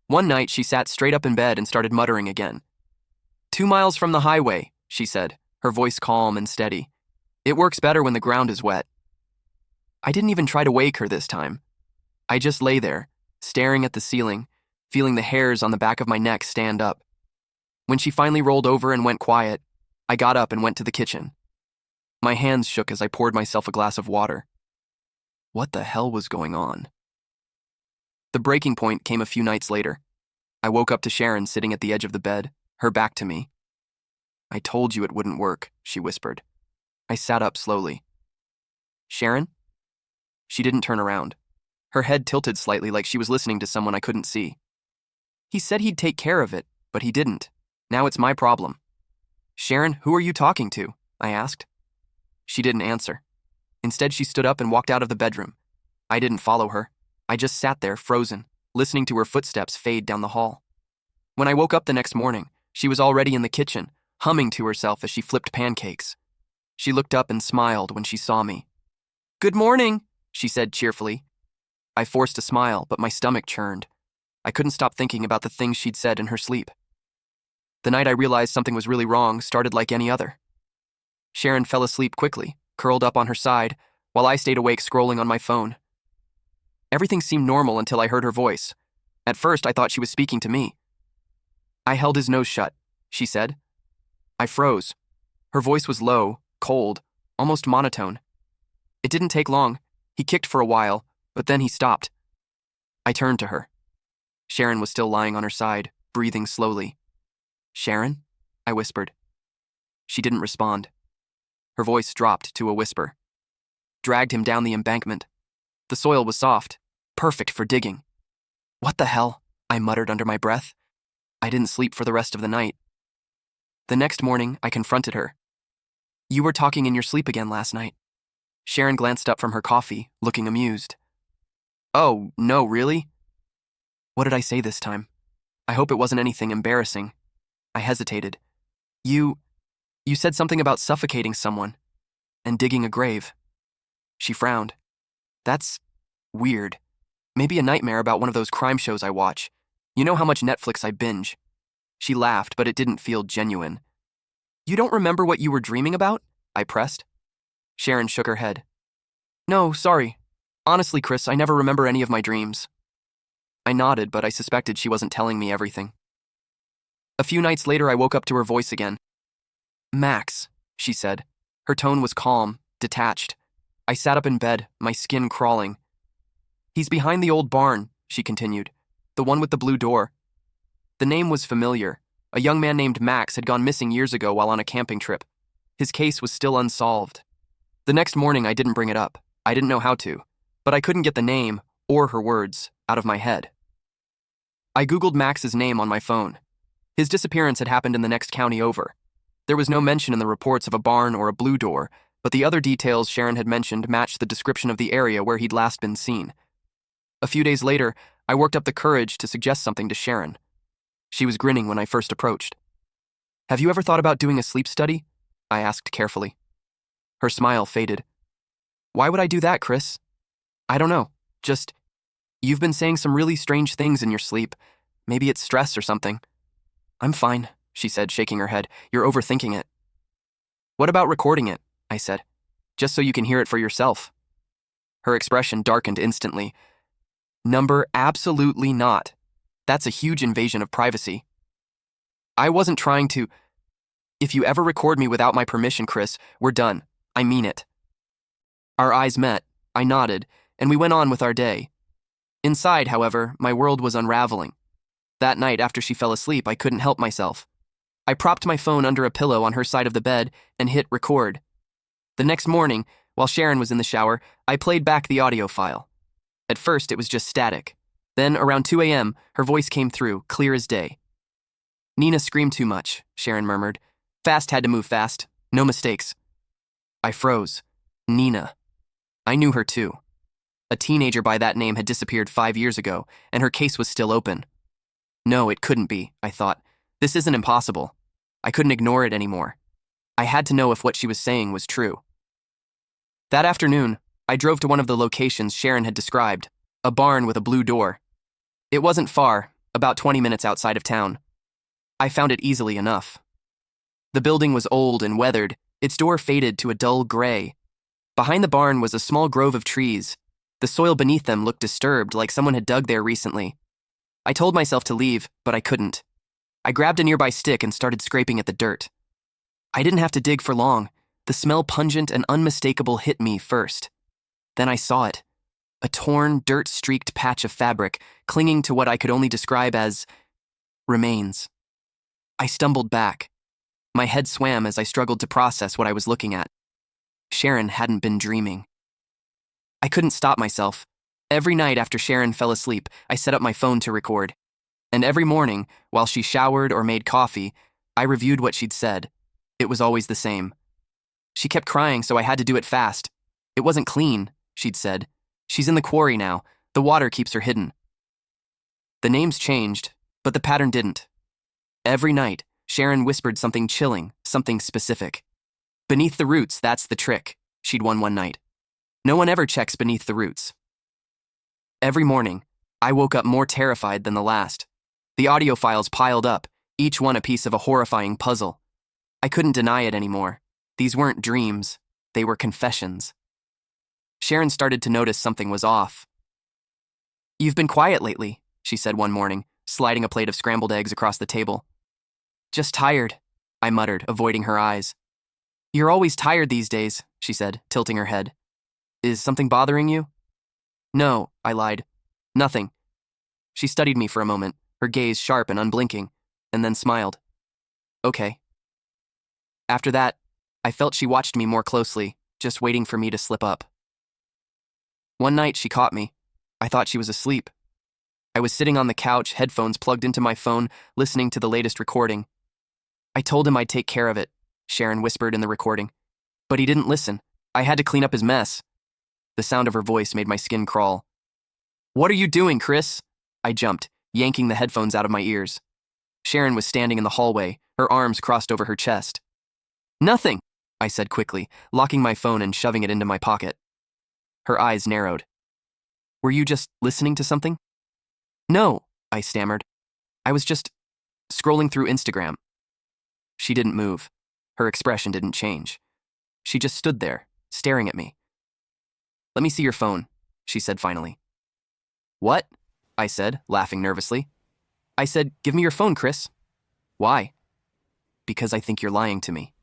One night, she sat straight up in bed and started muttering again. 2 miles from the highway, she said, her voice calm and steady. It works better when the ground is wet. I didn't even try to wake her this time. I just lay there, staring at the ceiling, feeling the hairs on the back of my neck stand up. When she finally rolled over and went quiet, I got up and went to the kitchen. My hands shook as I poured myself a glass of water. What the hell was going on? The breaking point came a few nights later. I woke up to Sharon sitting at the edge of the bed, her back to me. I told you it wouldn't work, she whispered. I sat up slowly. Sharon? She didn't turn around. Her head tilted slightly like she was listening to someone I couldn't see. He said he'd take care of it, but he didn't. Now it's my problem. Sharon, who are you talking to? I asked. She didn't answer. Instead, she stood up and walked out of the bedroom. I didn't follow her. I just sat there, frozen, listening to her footsteps fade down the hall. When I woke up the next morning, she was already in the kitchen, humming to herself as she flipped pancakes. She looked up and smiled when she saw me. Good morning, she said cheerfully. I forced a smile, but my stomach churned. I couldn't stop thinking about the things she'd said in her sleep. The night I realized something was really wrong started like any other. Sharon fell asleep quickly, curled up on her side, while I stayed awake scrolling on my phone. Everything seemed normal until I heard her voice. At first, I thought she was speaking to me. I held his nose shut, she said. I froze. Her voice was low, cold, almost monotone. It didn't take long. He kicked for a while, but then he stopped. I turned to her. Sharon was still lying on her side, breathing slowly. Sharon? I whispered. She didn't respond. Her voice dropped to a whisper. Dragged him down the embankment. The soil was soft, perfect for digging. What the hell? I muttered under my breath. I didn't sleep for the rest of the night. The next morning, I confronted her. You were talking in your sleep again last night. Sharon glanced up from her coffee, looking amused. Oh, no, really? What did I say this time? I hope it wasn't anything embarrassing. I hesitated. You said something about suffocating someone and digging a grave. She frowned. That's weird. Maybe a nightmare about one of those crime shows I watch. You know how much Netflix I binge. She laughed, but it didn't feel genuine. You don't remember what you were dreaming about? I pressed. Sharon shook her head. No, sorry. Honestly, Chris, I never remember any of my dreams. I nodded, but I suspected she wasn't telling me everything. A few nights later, I woke up to her voice again. Max, she said. Her tone was calm, detached. I sat up in bed, my skin crawling. He's behind the old barn, she continued. The one with the blue door. The name was familiar. A young man named Max had gone missing years ago while on a camping trip. His case was still unsolved. The next morning, I didn't bring it up. I didn't know how to. But I couldn't get the name, or her words, out of my head. I Googled Max's name on my phone. His disappearance had happened in the next county over. There was no mention in the reports of a barn or a blue door, but the other details Sharon had mentioned matched the description of the area where he'd last been seen. A few days later, I worked up the courage to suggest something to Sharon. She was grinning when I first approached. Have you ever thought about doing a sleep study? I asked carefully. Her smile faded. Why would I do that, Chris? I don't know. Just, you've been saying some really strange things in your sleep. Maybe it's stress or something. I'm fine, she said, shaking her head. You're overthinking it. What about recording it? I said. Just so you can hear it for yourself. Her expression darkened instantly. Number, absolutely not. That's a huge invasion of privacy. I wasn't trying to. If you ever record me without my permission, Chris, we're done. I mean it. Our eyes met, I nodded, and we went on with our day. Inside, however, my world was unraveling. That night, after she fell asleep, I couldn't help myself. I propped my phone under a pillow on her side of the bed and hit record. The next morning, while Sharon was in the shower, I played back the audio file. At first, it was just static. Then, around 2 a.m., her voice came through, clear as day. "Nina screamed too much," Sharon murmured. "Fast had to move fast. No mistakes." I froze. Nina. I knew her too. A teenager by that name had disappeared 5 years ago, and her case was still open. No, it couldn't be, I thought. This isn't impossible. I couldn't ignore it anymore. I had to know if what she was saying was true. That afternoon, I drove to one of the locations Sharon had described, a barn with a blue door. It wasn't far, about 20 minutes outside of town. I found it easily enough. The building was old and weathered, its door faded to a dull gray. Behind the barn was a small grove of trees. The soil beneath them looked disturbed, like someone had dug there recently. I told myself to leave, but I couldn't. I grabbed a nearby stick and started scraping at the dirt. I didn't have to dig for long. The smell, pungent and unmistakable, hit me first. Then I saw it. A torn, dirt-streaked patch of fabric clinging to what I could only describe as remains. I stumbled back. My head swam as I struggled to process what I was looking at. Sharon hadn't been dreaming. I couldn't stop myself. Every night after Sharon fell asleep, I set up my phone to record. And every morning, while she showered or made coffee, I reviewed what she'd said. It was always the same. She kept crying, so I had to do it fast. "It wasn't clean," she'd said. "She's in the quarry now. The water keeps her hidden." The names changed, but the pattern didn't. Every night, Sharon whispered something chilling, something specific. "Beneath the roots, that's the trick," she'd won one night. No one ever checks beneath the roots. Every morning, I woke up more terrified than the last. The audio files piled up, each one a piece of a horrifying puzzle. I couldn't deny it anymore. These weren't dreams, they were confessions. Sharon started to notice something was off. "You've been quiet lately," she said one morning, sliding a plate of scrambled eggs across the table. "Just tired," I muttered, avoiding her eyes. "You're always tired these days," she said, tilting her head. "Is something bothering you?" "No," I lied. "Nothing." She studied me for a moment, her gaze sharp and unblinking, and then smiled. "Okay." After that, I felt she watched me more closely, just waiting for me to slip up. One night, she caught me. I thought she was asleep. I was sitting on the couch, headphones plugged into my phone, listening to the latest recording. "I told him I'd take care of it," Sharon whispered in the recording. "But he didn't listen. I had to clean up his mess." The sound of her voice made my skin crawl. "What are you doing, Chris?" I jumped, yanking the headphones out of my ears. Sharon was standing in the hallway, her arms crossed over her chest. "Nothing," I said quickly, locking my phone and shoving it into my pocket. Her eyes narrowed. "Were you just listening to something?" "No," I stammered. "I was just scrolling through Instagram." She didn't move. Her expression didn't change. She just stood there, staring at me. "Let me see your phone," she said finally. "What?" I said, laughing nervously. I said, "Give me your phone, Chris." "Why?" "Because I think you're lying to me."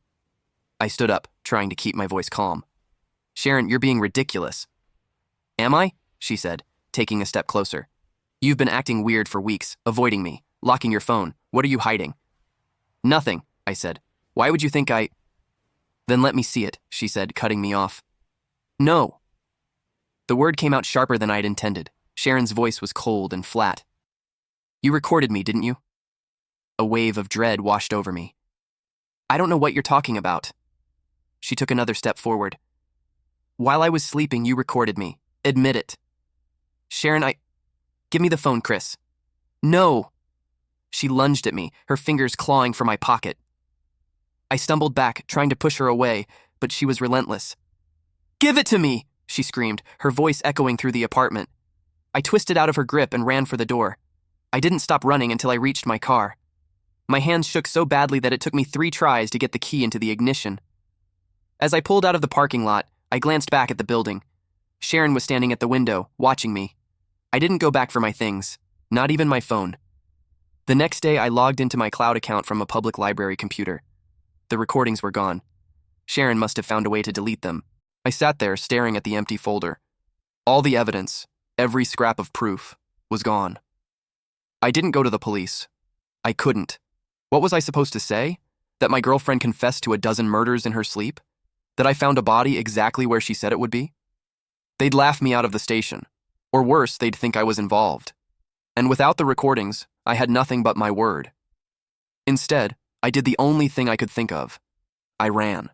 I stood up, trying to keep my voice calm. "Sharon, you're being ridiculous." "Am I?" she said, taking a step closer. "You've been acting weird for weeks, avoiding me, locking your phone. What are you hiding?" "Nothing," I said. "Why would you think I—" "Then let me see it," she said, cutting me off. "No." The word came out sharper than I'd intended. Sharon's voice was cold and flat. "You recorded me, didn't you?" A wave of dread washed over me. "I don't know what you're talking about." She took another step forward. "While I was sleeping, you recorded me. Admit it." "Sharon, Give me the phone, Chris." "No." She lunged at me, her fingers clawing for my pocket. I stumbled back, trying to push her away, but she was relentless. "Give it to me!" she screamed, her voice echoing through the apartment. I twisted out of her grip and ran for the door. I didn't stop running until I reached my car. My hands shook so badly that it took me 3 tries to get the key into the ignition. As I pulled out of the parking lot, I glanced back at the building. Sharon was standing at the window, watching me. I didn't go back for my things, not even my phone. The next day, I logged into my cloud account from a public library computer. The recordings were gone. Sharon must have found a way to delete them. I sat there staring at the empty folder. All the evidence, every scrap of proof, was gone. I didn't go to the police. I couldn't. What was I supposed to say? That my girlfriend confessed to a dozen murders in her sleep? That I found a body exactly where she said it would be? They'd laugh me out of the station. Or worse, they'd think I was involved. And without the recordings, I had nothing but my word. Instead, I did the only thing I could think of. I ran.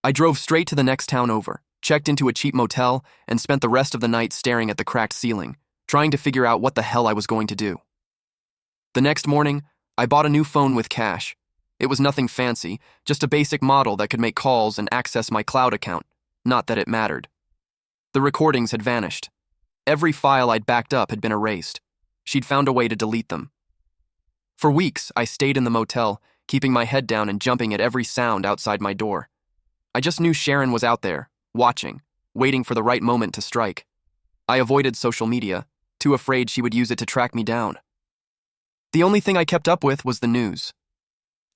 I drove straight to the next town over, checked into a cheap motel, and spent the rest of the night staring at the cracked ceiling, trying to figure out what the hell I was going to do. The next morning, I bought a new phone with cash. It was nothing fancy, just a basic model that could make calls and access my cloud account. Not that it mattered. The recordings had vanished. Every file I'd backed up had been erased. She'd found a way to delete them. For weeks, I stayed in the motel, keeping my head down and jumping at every sound outside my door. I just knew Sharon was out there, watching, waiting for the right moment to strike. I avoided social media, too afraid she would use it to track me down. The only thing I kept up with was the news.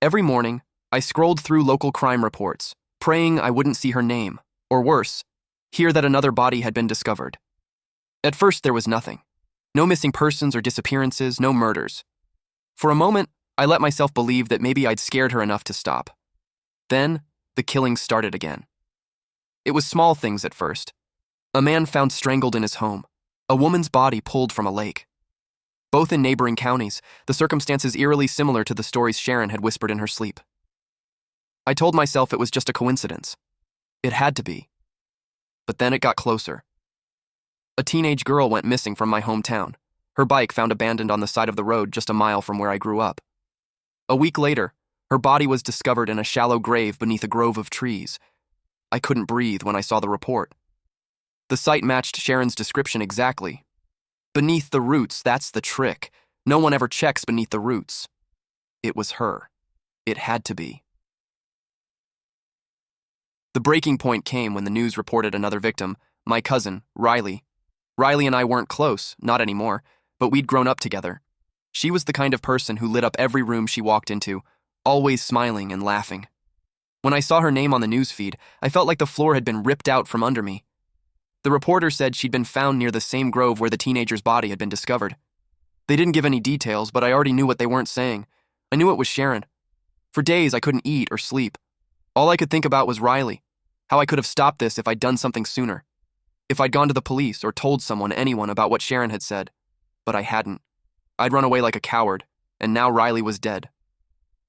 Every morning, I scrolled through local crime reports, praying I wouldn't see her name, or worse, hear that another body had been discovered. At first, there was nothing. No missing persons or disappearances, no murders. For a moment, I let myself believe that maybe I'd scared her enough to stop. Then, the killings started again. It was small things at first. A man found strangled in his home. A woman's body pulled from a lake. Both in neighboring counties, the circumstances eerily similar to the stories Sharon had whispered in her sleep. I told myself it was just a coincidence. It had to be. But then it got closer. A teenage girl went missing from my hometown. Her bike found abandoned on the side of the road just a mile from where I grew up. A week later, her body was discovered in a shallow grave beneath a grove of trees. I couldn't breathe when I saw the report. The site matched Sharon's description exactly. Beneath the roots, that's the trick. No one ever checks beneath the roots. It was her. It had to be. The breaking point came when the news reported another victim, my cousin, Riley. Riley and I weren't close, not anymore, but we'd grown up together. She was the kind of person who lit up every room she walked into, always smiling and laughing. When I saw her name on the newsfeed, I felt like the floor had been ripped out from under me. The reporter said she'd been found near the same grove where the teenager's body had been discovered. They didn't give any details, but I already knew what they weren't saying. I knew it was Sharon. For days, I couldn't eat or sleep. All I could think about was Riley, how I could have stopped this if I'd done something sooner. If I'd gone to the police or told anyone about what Sharon had said. But I hadn't. I'd run away like a coward, and now Riley was dead.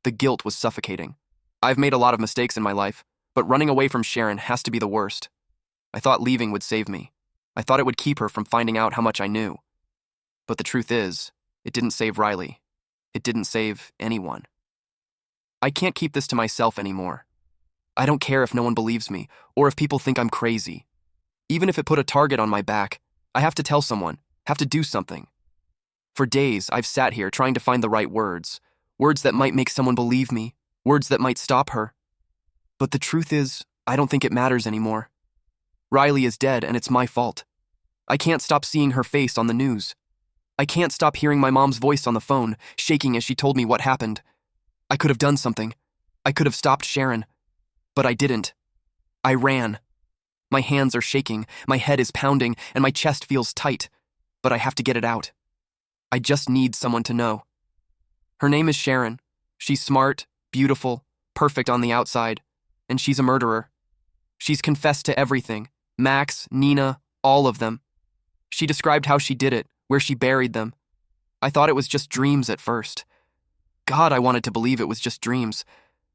The guilt was suffocating. I've made a lot of mistakes in my life, but running away from Sharon has to be the worst. I thought leaving would save me. I thought it would keep her from finding out how much I knew. But the truth is, it didn't save Riley. It didn't save anyone. I can't keep this to myself anymore. I don't care if no one believes me, or if people think I'm crazy. Even if it put a target on my back, I have to tell someone, have to do something. For days, I've sat here trying to find the right words that might make someone believe me, words that might stop her. But the truth is, I don't think it matters anymore. Riley is dead, and it's my fault. I can't stop seeing her face on the news. I can't stop hearing my mom's voice on the phone, shaking as she told me what happened. I could have done something. I could have stopped Sharon. But I didn't. I ran. My hands are shaking, my head is pounding, and my chest feels tight. But I have to get it out. I just need someone to know. Her name is Sharon. She's smart, beautiful, perfect on the outside, and she's a murderer. She's confessed to everything. Max, Nina, all of them. She described how she did it, where she buried them. I thought it was just dreams at first. God, I wanted to believe it was just dreams,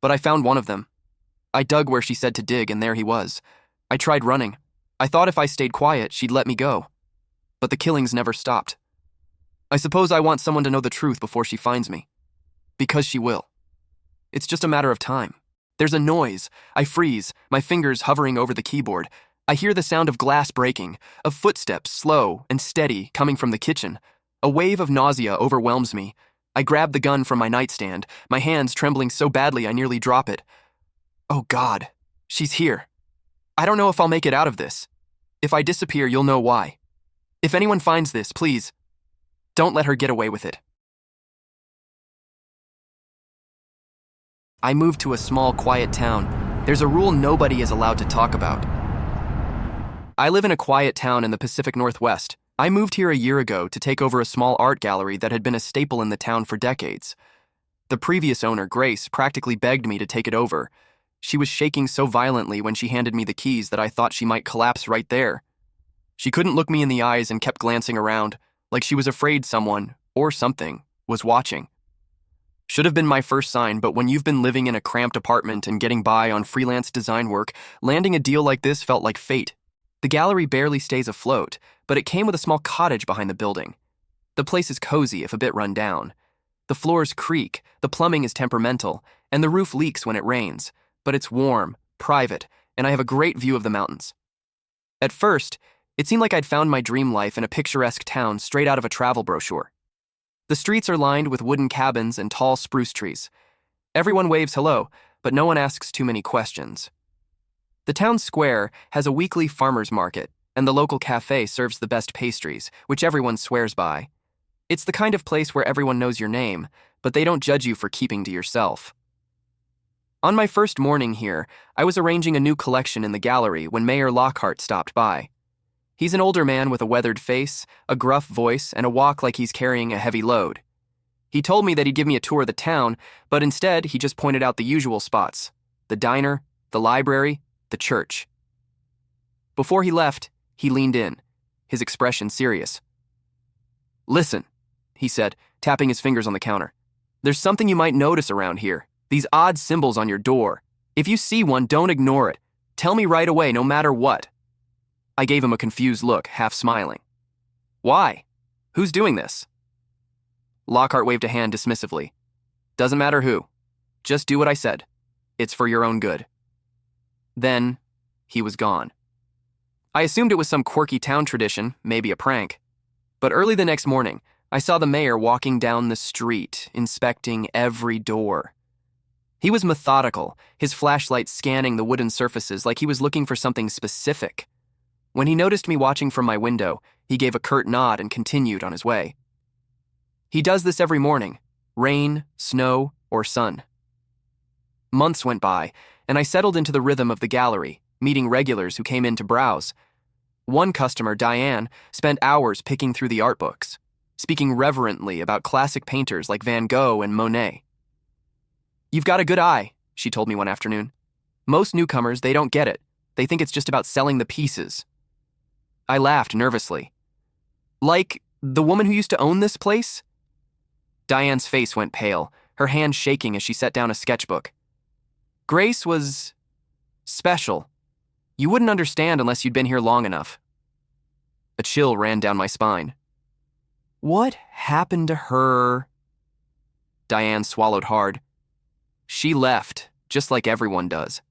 but I found one of them. I dug where she said to dig, and there he was. I tried running. I thought if I stayed quiet, she'd let me go. But the killings never stopped. I suppose I want someone to know the truth before she finds me. Because she will. It's just a matter of time. There's a noise. I freeze, my fingers hovering over the keyboard. I hear the sound of glass breaking, of footsteps, slow and steady, coming from the kitchen. A wave of nausea overwhelms me. I grab the gun from my nightstand, my hands trembling so badly I nearly drop it. Oh God, she's here. I don't know if I'll make it out of this. If I disappear, you'll know why. If anyone finds this, please, don't let her get away with it. I moved to a small, quiet town. There's a rule nobody is allowed to talk about. I live in a quiet town in the Pacific Northwest. I moved here a year ago to take over a small art gallery that had been a staple in the town for decades. The previous owner, Grace, practically begged me to take it over. She was shaking so violently when she handed me the keys that I thought she might collapse right there. She couldn't look me in the eyes and kept glancing around, like she was afraid someone, or something, was watching. Should have been my first sign, but when you've been living in a cramped apartment and getting by on freelance design work, landing a deal like this felt like fate. The gallery barely stays afloat, but it came with a small cottage behind the building. The place is cozy, if a bit run down. The floors creak, the plumbing is temperamental, and the roof leaks when it rains, but it's warm, private, and I have a great view of the mountains. At first, it seemed like I'd found my dream life in a picturesque town straight out of a travel brochure. The streets are lined with wooden cabins and tall spruce trees. Everyone waves hello, but no one asks too many questions. The town square has a weekly farmer's market, and the local cafe serves the best pastries, which everyone swears by. It's the kind of place where everyone knows your name, but they don't judge you for keeping to yourself. On my first morning here, I was arranging a new collection in the gallery when Mayor Lockhart stopped by. He's an older man with a weathered face, a gruff voice, and a walk like he's carrying a heavy load. He told me that he'd give me a tour of the town, but instead he just pointed out the usual spots: the diner, the library, the church. Before he left, he leaned in, his expression serious. "Listen," he said, tapping his fingers on the counter. "There's something you might notice around here. These odd symbols on your door. If you see one, don't ignore it. Tell me right away, no matter what." I gave him a confused look, half smiling. "Why? Who's doing this?" Lockhart waved a hand dismissively. "Doesn't matter who. Just do what I said. It's for your own good." Then, he was gone. I assumed it was some quirky town tradition, maybe a prank. But early the next morning, I saw the mayor walking down the street, inspecting every door. He was methodical, his flashlight scanning the wooden surfaces like he was looking for something specific. When he noticed me watching from my window, he gave a curt nod and continued on his way. He does this every morning, rain, snow, or sun. Months went by, and I settled into the rhythm of the gallery, meeting regulars who came in to browse. One customer, Diane, spent hours picking through the art books, speaking reverently about classic painters like Van Gogh and Monet. "You've got a good eye," she told me one afternoon. "Most newcomers, they don't get it. They think it's just about selling the pieces." I laughed nervously. "Like the woman who used to own this place?" Diane's face went pale, her hand shaking as she set down a sketchbook. "Grace was special. You wouldn't understand unless you'd been here long enough." A chill ran down my spine. "What happened to her?" Diane swallowed hard. "She left, just like everyone does.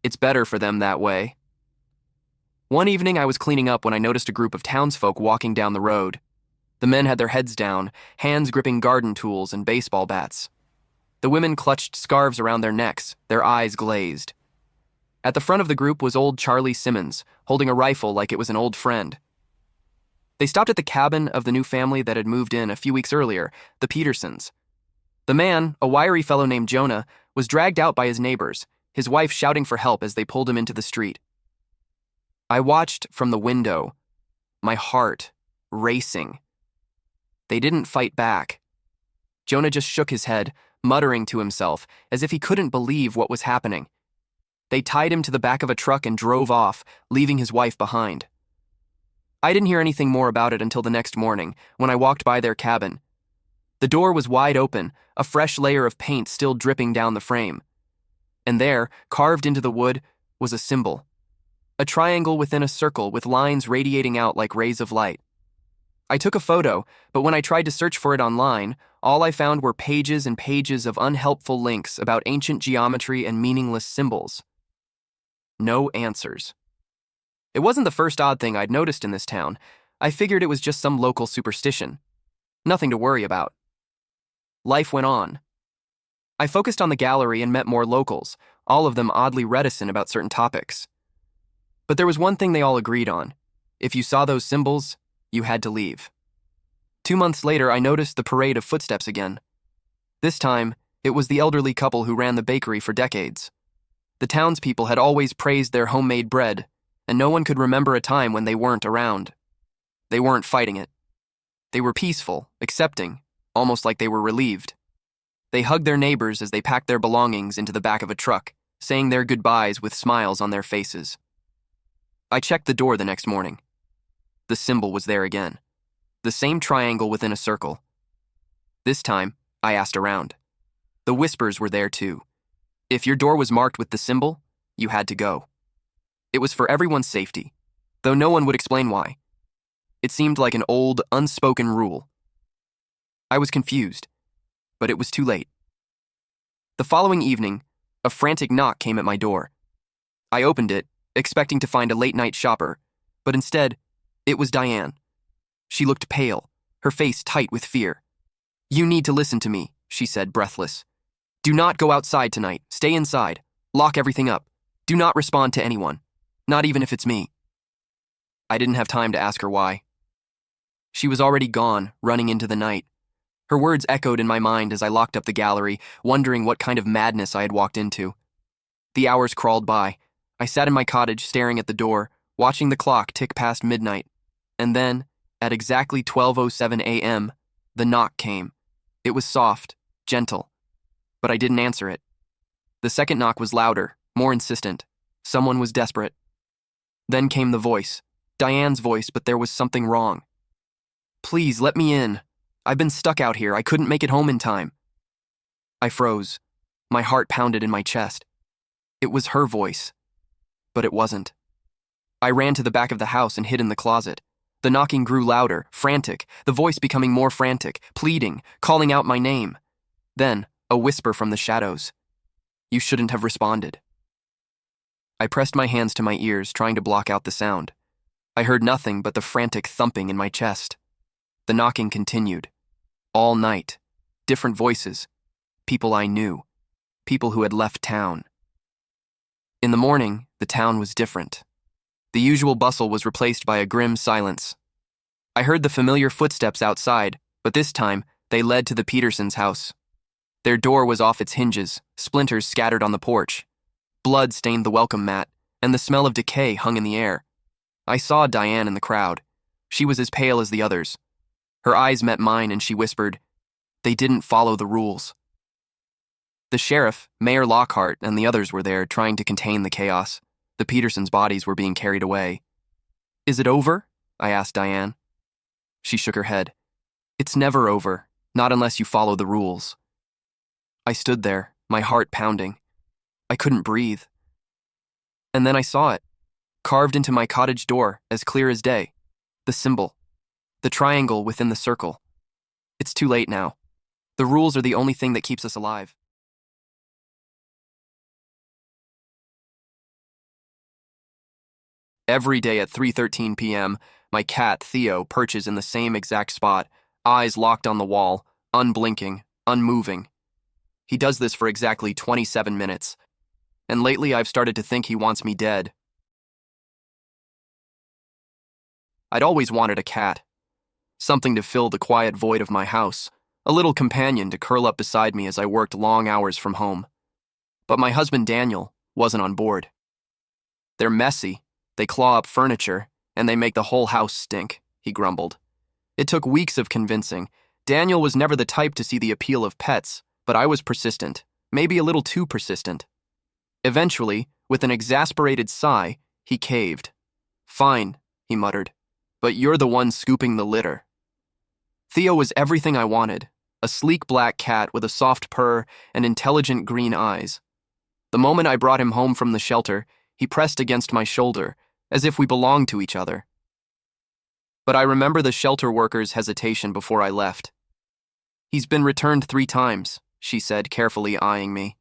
It's better for them that way." One evening I was cleaning up when I noticed a group of townsfolk walking down the road. The men had their heads down, hands gripping garden tools and baseball bats. The women clutched scarves around their necks, their eyes glazed. At the front of the group was old Charlie Simmons, holding a rifle like it was an old friend. They stopped at the cabin of the new family that had moved in a few weeks earlier, the Petersons. The man, a wiry fellow named Jonah, was dragged out by his neighbors, his wife shouting for help as they pulled him into the street. I watched from the window, my heart racing. They didn't fight back. Jonah just shook his head, muttering to himself, as if he couldn't believe what was happening. They tied him to the back of a truck and drove off, leaving his wife behind. I didn't hear anything more about it until the next morning, when I walked by their cabin. The door was wide open, a fresh layer of paint still dripping down the frame. And there, carved into the wood, was a symbol. A triangle within a circle with lines radiating out like rays of light. I took a photo, but when I tried to search for it online, all I found were pages and pages of unhelpful links about ancient geometry and meaningless symbols. No answers. It wasn't the first odd thing I'd noticed in this town. I figured it was just some local superstition. Nothing to worry about. Life went on. I focused on the gallery and met more locals, all of them oddly reticent about certain topics. But there was one thing they all agreed on. If you saw those symbols, you had to leave. 2 months later, I noticed the parade of footsteps again. This time, It was the elderly couple who ran the bakery for decades. The townspeople had always praised their homemade bread, and no one could remember a time when they weren't around. They weren't fighting it. They were peaceful, accepting, almost like they were relieved. They hugged their neighbors as they packed their belongings into the back of a truck, saying their goodbyes with smiles on their faces. I checked the door the next morning. The symbol was there again. The same triangle within a circle. This time, I asked around. The whispers were there too. If your door was marked with the symbol, you had to go. It was for everyone's safety, though no one would explain why. It seemed like an old, unspoken rule. I was confused, but it was too late. The following evening, a frantic knock came at my door. I opened it, expecting to find a late-night shopper, but instead, it was Diane. She looked pale, her face tight with fear. "You need to listen to me," she said, breathless. "Do not go outside tonight. Stay inside. Lock everything up. Do not respond to anyone, not even if it's me." I didn't have time to ask her why. She was already gone, running into the night. Her words echoed in my mind as I locked up the gallery, wondering what kind of madness I had walked into. The hours crawled by. I sat in my cottage staring at the door, watching the clock tick past midnight. And then, at exactly 12:07 a.m., the knock came. It was soft, gentle, but I didn't answer it. The second knock was louder, more insistent. Someone was desperate. Then came the voice, Diane's voice, but there was something wrong. "Please, let me in. I've been stuck out here. I couldn't make it home in time." I froze. My heart pounded in my chest. It was her voice, but it wasn't. I ran to the back of the house and hid in the closet. The knocking grew louder, frantic, the voice becoming more frantic, pleading, calling out my name. Then, a whisper from the shadows. "You shouldn't have responded." I pressed my hands to my ears, trying to block out the sound. I heard nothing but the frantic thumping in my chest. The knocking continued. All night. Different voices. People I knew. People who had left town. In the morning, the town was different. The usual bustle was replaced by a grim silence. I heard the familiar footsteps outside, but this time, they led to the Petersons' house. Their door was off its hinges, splinters scattered on the porch. Blood stained the welcome mat, and the smell of decay hung in the air. I saw Diane in the crowd. She was as pale as the others. Her eyes met mine and she whispered, "They didn't follow the rules." The sheriff, Mayor Lockhart, and the others were there trying to contain the chaos. The Petersons' bodies were being carried away. "Is it over?" I asked Diane. She shook her head. "It's never over, not unless you follow the rules." I stood there, my heart pounding. I couldn't breathe. And then I saw it, carved into my cottage door, as clear as day. The symbol. The triangle within the circle. It's too late now. The rules are the only thing that keeps us alive. Every day at 3:13 p.m., my cat, Theo, perches in the same exact spot, eyes locked on the wall, unblinking, unmoving. He does this for exactly 27 minutes, and lately I've started to think he wants me dead. I'd always wanted a cat. Something to fill the quiet void of my house, a little companion to curl up beside me as I worked long hours from home. But my husband Daniel wasn't on board. "They're messy. They claw up furniture, and they make the whole house stink," he grumbled. It took weeks of convincing. Daniel was never the type to see the appeal of pets, but I was persistent, maybe a little too persistent. Eventually, with an exasperated sigh, he caved. "Fine," he muttered, "but you're the one scooping the litter." Theo was everything I wanted, a sleek black cat with a soft purr and intelligent green eyes. The moment I brought him home from the shelter, he pressed against my shoulder, as if we belonged to each other. But I remember the shelter worker's hesitation before I left. "He's been returned 3 times, she said, carefully eyeing me.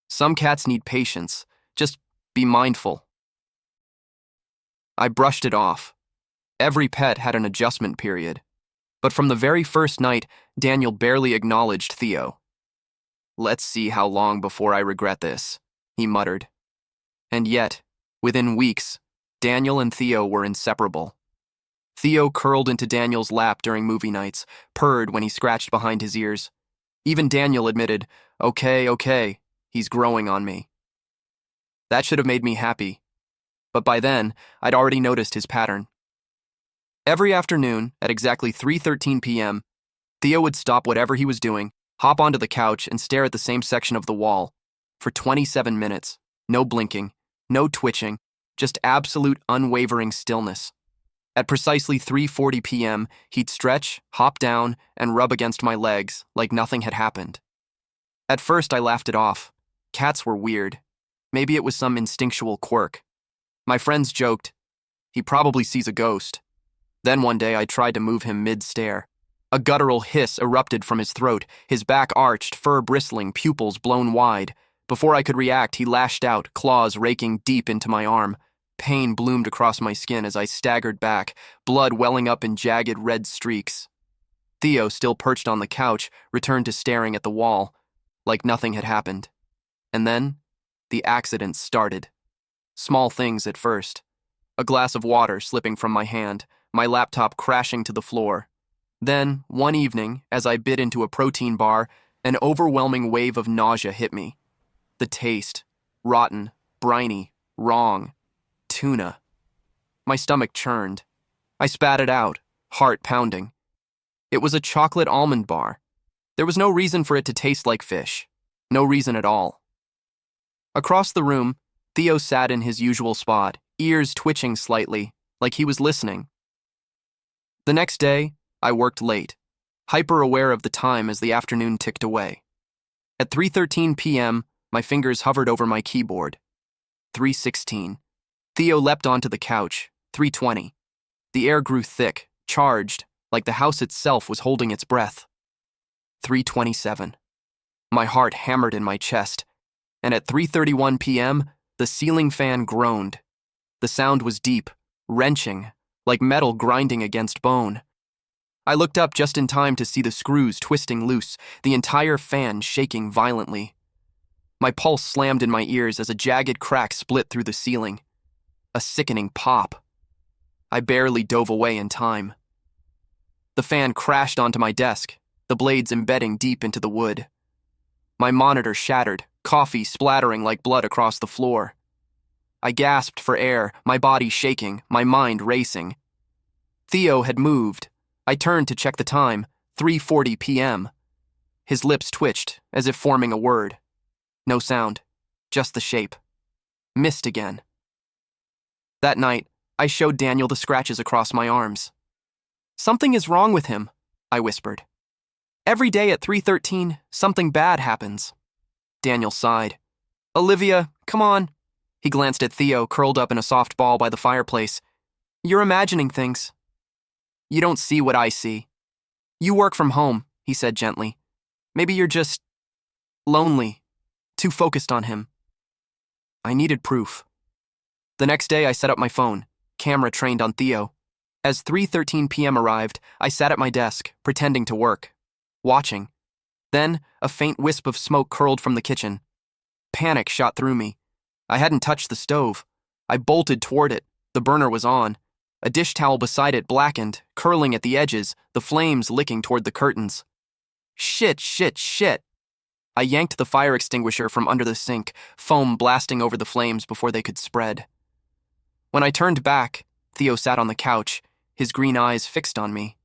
"Some cats need patience. Just be mindful." I brushed it off. Every pet had an adjustment period. But from the very first night, Daniel barely acknowledged Theo. "Let's see how long before I regret this," he muttered. And yet, within weeks, Daniel and Theo were inseparable. Theo curled into Daniel's lap during movie nights, purred when he scratched behind his ears. Even Daniel admitted, Okay, he's growing on me. That should have made me happy, but by then, I'd already noticed his pattern. Every afternoon, at exactly 3:13 p.m., Theo would stop whatever he was doing, hop onto the couch, and stare at the same section of the wall for 27 minutes. No blinking, no twitching, just absolute unwavering stillness. At precisely 3:40 p.m., he'd stretch, hop down, and rub against my legs like nothing had happened. At first, I laughed it off. Cats were weird. Maybe it was some instinctual quirk. My friends joked, he probably sees a ghost. Then one day, I tried to move him mid-stare. A guttural hiss erupted from his throat, his back arched, fur bristling, pupils blown wide. Before I could react, he lashed out, claws raking deep into my arm. Pain bloomed across my skin as I staggered back, blood welling up in jagged red streaks. Theo, still perched on the couch, returned to staring at the wall, like nothing had happened. And then, the accident started. Small things at first. A glass of water slipping from my hand, my laptop crashing to the floor. Then, one evening, as I bit into a protein bar, an overwhelming wave of nausea hit me. The taste, rotten, briny, wrong. Tuna. My stomach churned. I spat it out, heart pounding. It was a chocolate almond bar. There was no reason for it to taste like fish. No reason at all. Across the room, Theo sat in his usual spot, ears twitching slightly, like he was listening. The next day, I worked late, hyper-aware of the time as the afternoon ticked away. At 3:13 p.m., my fingers hovered over my keyboard. 3:16. Theo leapt onto the couch. 3:20. The air grew thick, charged, like the house itself was holding its breath. 3:27. My heart hammered in my chest, and at 3:31 p.m., the ceiling fan groaned. The sound was deep, wrenching, like metal grinding against bone. I looked up just in time to see the screws twisting loose, the entire fan shaking violently. My pulse slammed in my ears as a jagged crack split through the ceiling. A sickening pop. I barely dove away in time. The fan crashed onto my desk, the blades embedding deep into the wood. My monitor shattered, coffee splattering like blood across the floor. I gasped for air, my body shaking, my mind racing. Theo had moved. I turned to check the time, 3:40 p.m. His lips twitched, as if forming a word. No sound, just the shape. Missed again. That night, I showed Daniel the scratches across my arms. "Something is wrong with him," I whispered. "Every day at 3:13, something bad happens." Daniel sighed. "Olivia, come on." He glanced at Theo, curled up in a soft ball by the fireplace. "You're imagining things." "You don't see what I see." "You work from home," he said gently. "Maybe you're just lonely, too focused on him." I needed proof. The next day, I set up my phone, camera trained on Theo. As 3:13 p.m. arrived, I sat at my desk, pretending to work, watching. Then, a faint wisp of smoke curled from the kitchen. Panic shot through me. I hadn't touched the stove. I bolted toward it. The burner was on. A dish towel beside it blackened, curling at the edges, the flames licking toward the curtains. Shit. I yanked the fire extinguisher from under the sink, foam blasting over the flames before they could spread. When I turned back, Theo sat on the couch, his green eyes fixed on me.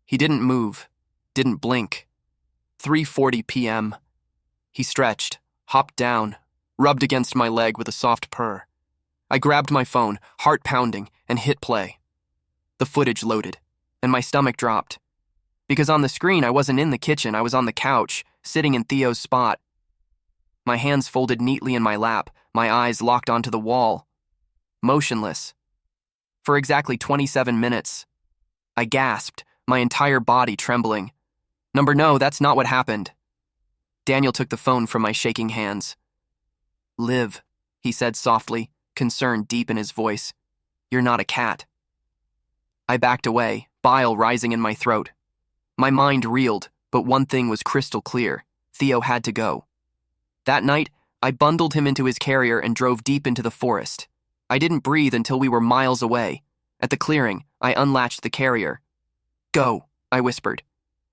He didn't move, didn't blink. 3:40 p.m. He stretched, hopped down, rubbed against my leg with a soft purr. I grabbed my phone, heart pounding, and hit play. The footage loaded, and my stomach dropped. Because on the screen, I wasn't in the kitchen, I was on the couch, sitting in Theo's spot. My hands folded neatly in my lap, my eyes locked onto the wall. Motionless. For exactly 27 minutes. I gasped, my entire body trembling. No, that's not what happened. Daniel took the phone from my shaking hands. "Liv," he said softly, concern deep in his voice. "You're not a cat." I backed away, bile rising in my throat. My mind reeled, but one thing was crystal clear. Theo had to go. That night, I bundled him into his carrier and drove deep into the forest. I didn't breathe until we were miles away. At the clearing, I unlatched the carrier. "Go," I whispered.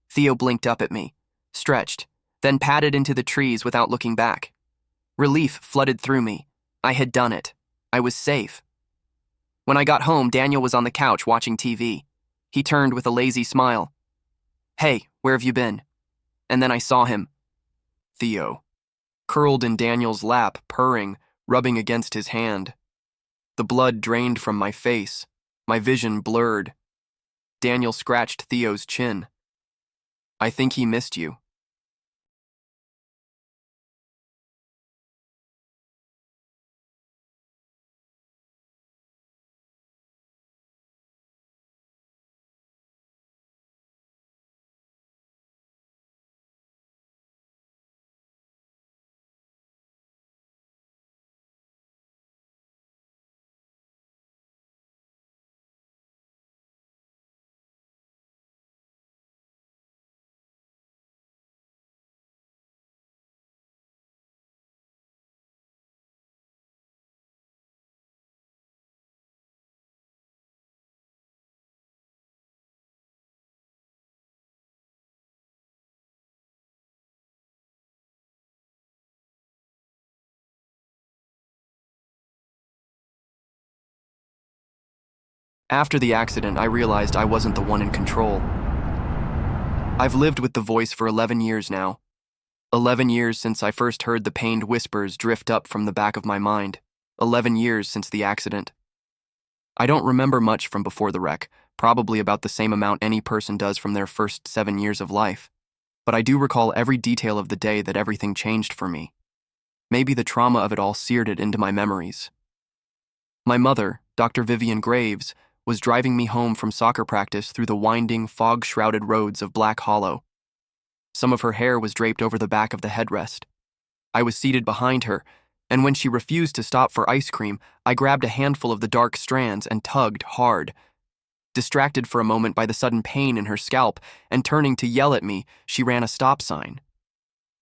Theo blinked up at me, stretched, then padded into the trees without looking back. Relief flooded through me. I had done it. I was safe. When I got home, Daniel was on the couch watching TV. He turned with a lazy smile. "Hey, where have you been?" And then I saw him. Theo, curled in Daniel's lap, purring, rubbing against his hand. The blood drained from my face. My vision blurred. Daniel scratched Theo's chin. "I think he missed you." After the accident, I realized I wasn't the one in control. I've lived with the voice for 11 years now. 11 years since I first heard the pained whispers drift up from the back of my mind. 11 years since the accident. I don't remember much from before the wreck, probably about the same amount any person does from their first 7 years of life. But I do recall every detail of the day that everything changed for me. Maybe the trauma of it all seared it into my memories. My mother, Dr. Vivian Graves, was driving me home from soccer practice through the winding, fog-shrouded roads of Black Hollow. Some of her hair was draped over the back of the headrest. I was seated behind her, and when she refused to stop for ice cream, I grabbed a handful of the dark strands and tugged hard. Distracted for a moment by the sudden pain in her scalp and turning to yell at me, she ran a stop sign.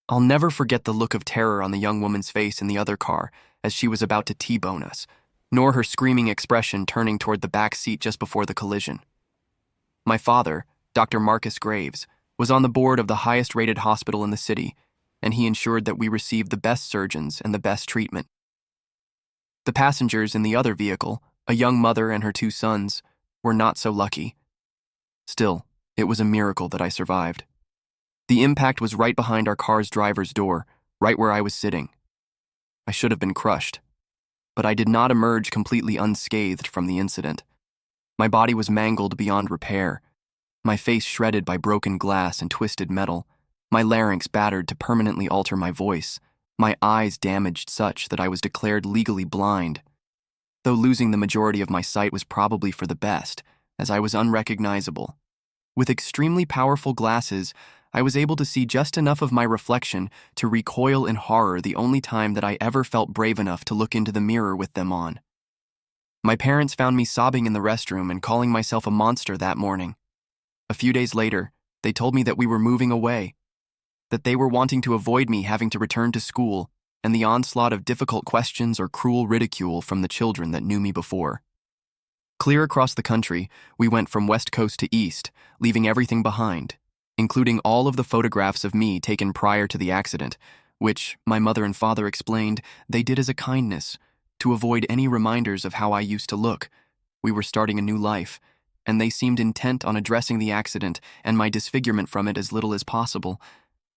I'll never forget the look of terror on the young woman's face in the other car as she was about to T-bone us, nor her screaming expression turning toward the back seat just before the collision. My father, Dr. Marcus Graves, was on the board of the highest-rated hospital in the city, and he ensured that we received the best surgeons and the best treatment. The passengers in the other vehicle, a young mother and her 2 sons, were not so lucky. Still, it was a miracle that I survived. The impact was right behind our car's driver's door, right where I was sitting. I should have been crushed. But I did not emerge completely unscathed from the incident. My body was mangled beyond repair, my face shredded by broken glass and twisted metal, my larynx battered to permanently alter my voice, my eyes damaged such that I was declared legally blind, though losing the majority of my sight was probably for the best, as I was unrecognizable. With extremely powerful glasses, I was able to see just enough of my reflection to recoil in horror the only time that I ever felt brave enough to look into the mirror with them on. My parents found me sobbing in the restroom and calling myself a monster that morning. A few days later, they told me that we were moving away, that they were wanting to avoid me having to return to school and the onslaught of difficult questions or cruel ridicule from the children that knew me before. Clear across the country, we went from west coast to east, leaving everything behind, including all of the photographs of me taken prior to the accident, which, my mother and father explained, they did as a kindness, to avoid any reminders of how I used to look. We were starting a new life, and they seemed intent on addressing the accident and my disfigurement from it as little as possible.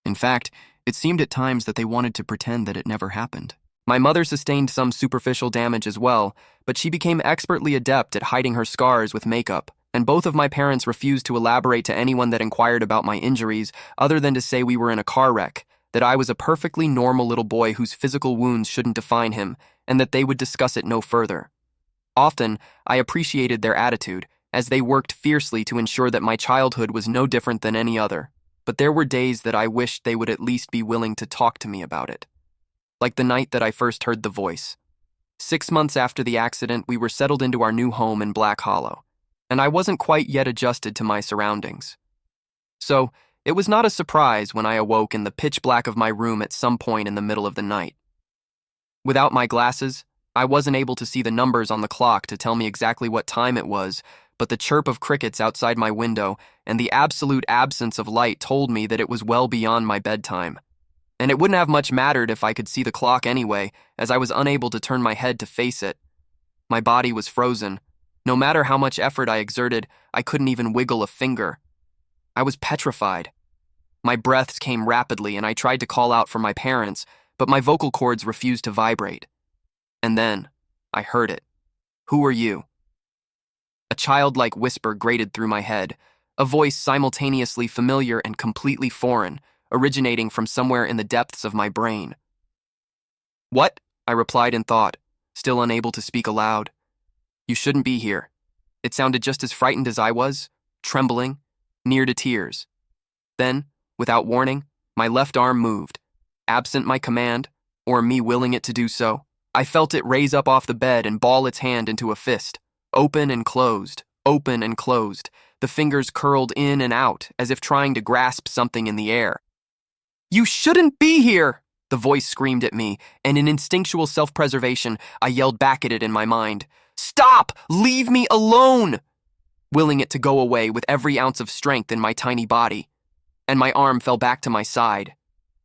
In fact, it seemed at times that they wanted to pretend that it never happened. My mother sustained some superficial damage as well, but she became expertly adept at hiding her scars with makeup, and both of my parents refused to elaborate to anyone that inquired about my injuries other than to say we were in a car wreck, that I was a perfectly normal little boy whose physical wounds shouldn't define him, and that they would discuss it no further. Often, I appreciated their attitude, as they worked fiercely to ensure that my childhood was no different than any other, but there were days that I wished they would at least be willing to talk to me about it. Like the night that I first heard the voice. 6 months after the accident, we were settled into our new home in Black Hollow, and I wasn't quite yet adjusted to my surroundings. So, it was not a surprise when I awoke in the pitch black of my room at some point in the middle of the night. Without my glasses, I wasn't able to see the numbers on the clock to tell me exactly what time it was, but the chirp of crickets outside my window and the absolute absence of light told me that it was well beyond my bedtime. And it wouldn't have much mattered if I could see the clock anyway, as I was unable to turn my head to face it. My body was frozen. No matter how much effort I exerted, I couldn't even wiggle a finger. I was petrified. My breaths came rapidly, and I tried to call out for my parents, but my vocal cords refused to vibrate. And then, I heard it. "Who are you?" A childlike whisper grated through my head, a voice simultaneously familiar and completely foreign, originating from somewhere in the depths of my brain. "What?" I replied in thought, still unable to speak aloud. "You shouldn't be here." It sounded just as frightened as I was, trembling, near to tears. Then, without warning, my left arm moved. Absent my command, or me willing it to do so, I felt it raise up off the bed and ball its hand into a fist. Open and closed, open and closed. The fingers curled in and out, as if trying to grasp something in the air. "You shouldn't be here!" The voice screamed at me, and in instinctual self-preservation, I yelled back at it in my mind. "Stop! Leave me alone!" Willing it to go away with every ounce of strength in my tiny body. And my arm fell back to my side.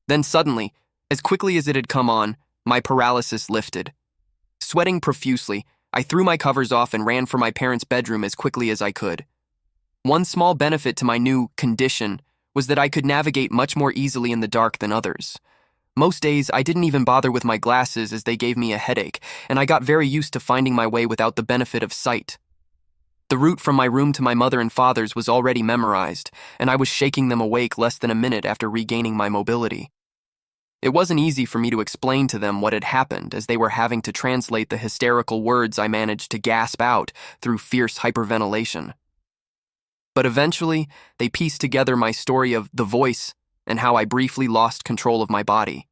Then suddenly, as quickly as it had come on, my paralysis lifted. Sweating profusely, I threw my covers off and ran for my parents' bedroom as quickly as I could. One small benefit to my new condition was that I could navigate much more easily in the dark than others. Most days, I didn't even bother with my glasses as they gave me a headache, and I got very used to finding my way without the benefit of sight. The route from my room to my mother and father's was already memorized, and I was shaking them awake less than a minute after regaining my mobility. It wasn't easy for me to explain to them what had happened, as they were having to translate the hysterical words I managed to gasp out through fierce hyperventilation. But eventually, they pieced together my story of the voice and how I briefly lost control of my body.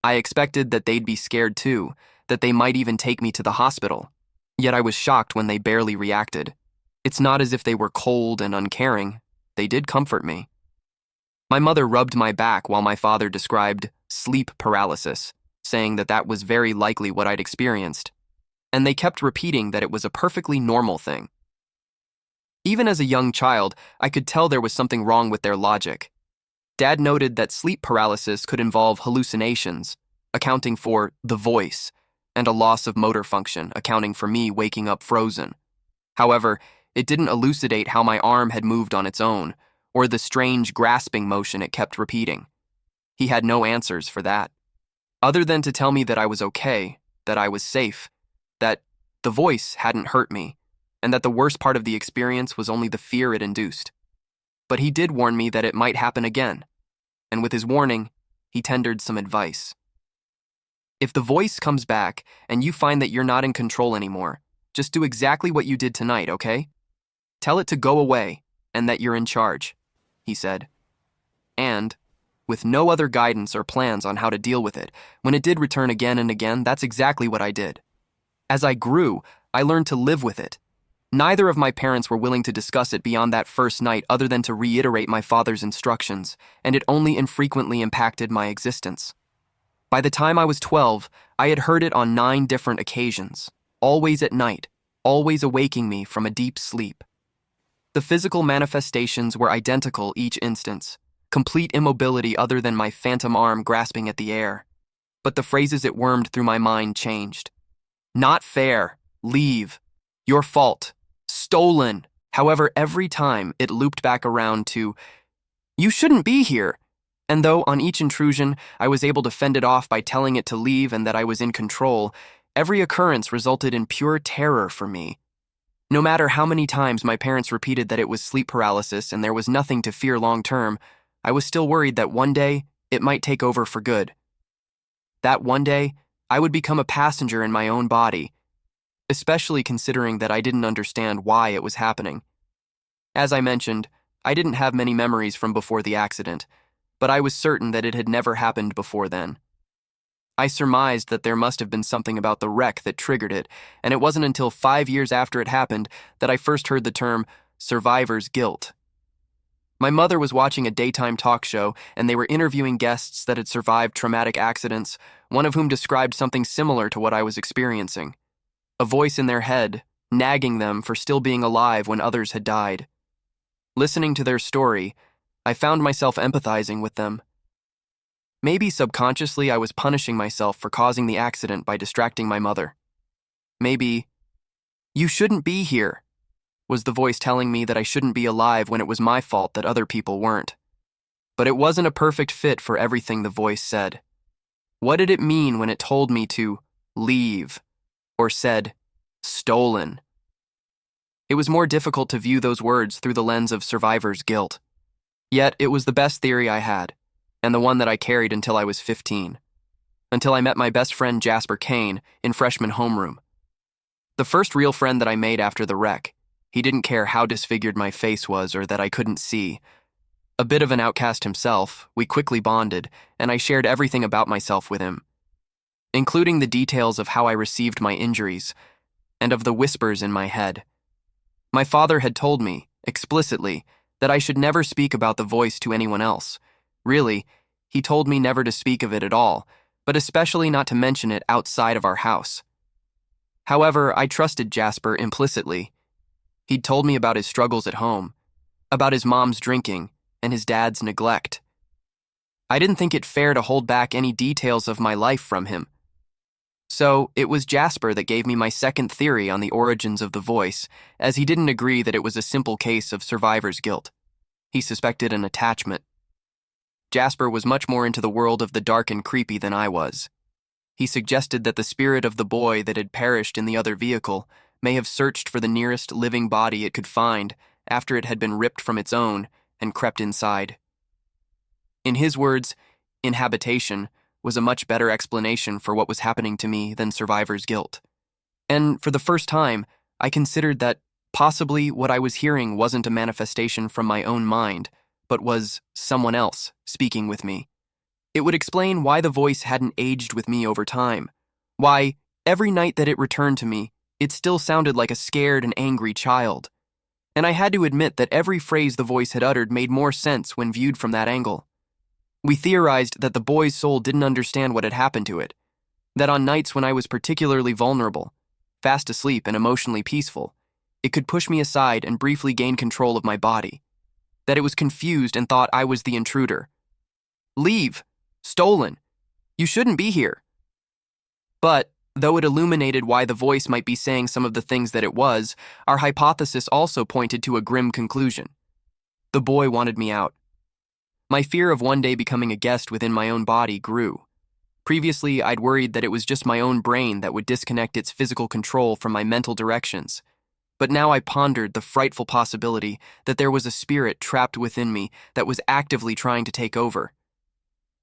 I expected that they'd be scared too, that they might even take me to the hospital. Yet I was shocked when they barely reacted. It's not as if they were cold and uncaring. They did comfort me. My mother rubbed my back while my father described sleep paralysis, saying that that was very likely what I'd experienced. And they kept repeating that it was a perfectly normal thing. Even as a young child, I could tell there was something wrong with their logic. Dad noted that sleep paralysis could involve hallucinations, accounting for the voice, and a loss of motor function, accounting for me waking up frozen. However, it didn't elucidate how my arm had moved on its own, or the strange grasping motion it kept repeating. He had no answers for that, other than to tell me that I was okay, that I was safe, that the voice hadn't hurt me, and that the worst part of the experience was only the fear it induced. But he did warn me that it might happen again, and with his warning, he tendered some advice. If the voice comes back and you find that you're not in control anymore, just do exactly what you did tonight, okay? Tell it to go away and that you're in charge, he said. And, with no other guidance or plans on how to deal with it, when it did return again and again, that's exactly what I did. As I grew, I learned to live with it. Neither of my parents were willing to discuss it beyond that first night other than to reiterate my father's instructions, and it only infrequently impacted my existence. By the time I was 12, I had heard it on 9 different occasions, always at night, always awaking me from a deep sleep. The physical manifestations were identical each instance, complete immobility other than my phantom arm grasping at the air. But the phrases it wormed through my mind changed. Not fair, leave, your fault, stolen. However, every time it looped back around to, you shouldn't be here. And though on each intrusion I was able to fend it off by telling it to leave and that I was in control, every occurrence resulted in pure terror for me. No matter how many times my parents repeated that it was sleep paralysis and there was nothing to fear long term, I was still worried that one day it might take over for good. That one day, I would become a passenger in my own body, especially considering that I didn't understand why it was happening. As I mentioned, I didn't have many memories from before the accident, but I was certain that it had never happened before then. I surmised that there must have been something about the wreck that triggered it, and it wasn't until 5 years after it happened that I first heard the term survivor's guilt. My mother was watching a daytime talk show, and they were interviewing guests that had survived traumatic accidents, one of whom described something similar to what I was experiencing. A voice in their head, nagging them for still being alive when others had died. Listening to their story, I found myself empathizing with them. Maybe subconsciously I was punishing myself for causing the accident by distracting my mother. Maybe, "You shouldn't be here," was the voice telling me that I shouldn't be alive when it was my fault that other people weren't. But it wasn't a perfect fit for everything the voice said. What did it mean when it told me to leave, or said, stolen? It was more difficult to view those words through the lens of survivor's guilt. Yet it was the best theory I had, and the one that I carried until I was 15. Until I met my best friend Jasper Kane in freshman homeroom. The first real friend that I made after the wreck. He didn't care how disfigured my face was or that I couldn't see. A bit of an outcast himself, we quickly bonded, and I shared everything about myself with him, including the details of how I received my injuries, and of the whispers in my head. My father had told me, explicitly, that I should never speak about the voice to anyone else. Really, he told me never to speak of it at all, but especially not to mention it outside of our house. However, I trusted Jasper implicitly. He'd told me about his struggles at home, about his mom's drinking, and his dad's neglect. I didn't think it fair to hold back any details of my life from him. So it was Jasper that gave me my second theory on the origins of the voice, as he didn't agree that it was a simple case of survivor's guilt. He suspected an attachment. Jasper was much more into the world of the dark and creepy than I was. He suggested that the spirit of the boy that had perished in the other vehicle may have searched for the nearest living body it could find after it had been ripped from its own and crept inside. In his words, inhabitation was a much better explanation for what was happening to me than survivor's guilt. And for the first time, I considered that possibly what I was hearing wasn't a manifestation from my own mind, but was someone else speaking with me. It would explain why the voice hadn't aged with me over time, why every night that it returned to me, it still sounded like a scared and angry child. And I had to admit that every phrase the voice had uttered made more sense when viewed from that angle. We theorized that the boy's soul didn't understand what had happened to it, that on nights when I was particularly vulnerable, fast asleep and emotionally peaceful, it could push me aside and briefly gain control of my body, that it was confused and thought I was the intruder. Leave! Stolen! You shouldn't be here! But, though it illuminated why the voice might be saying some of the things that it was, our hypothesis also pointed to a grim conclusion. The boy wanted me out. My fear of one day becoming a guest within my own body grew. Previously, I'd worried that it was just my own brain that would disconnect its physical control from my mental directions. But now I pondered the frightful possibility that there was a spirit trapped within me that was actively trying to take over.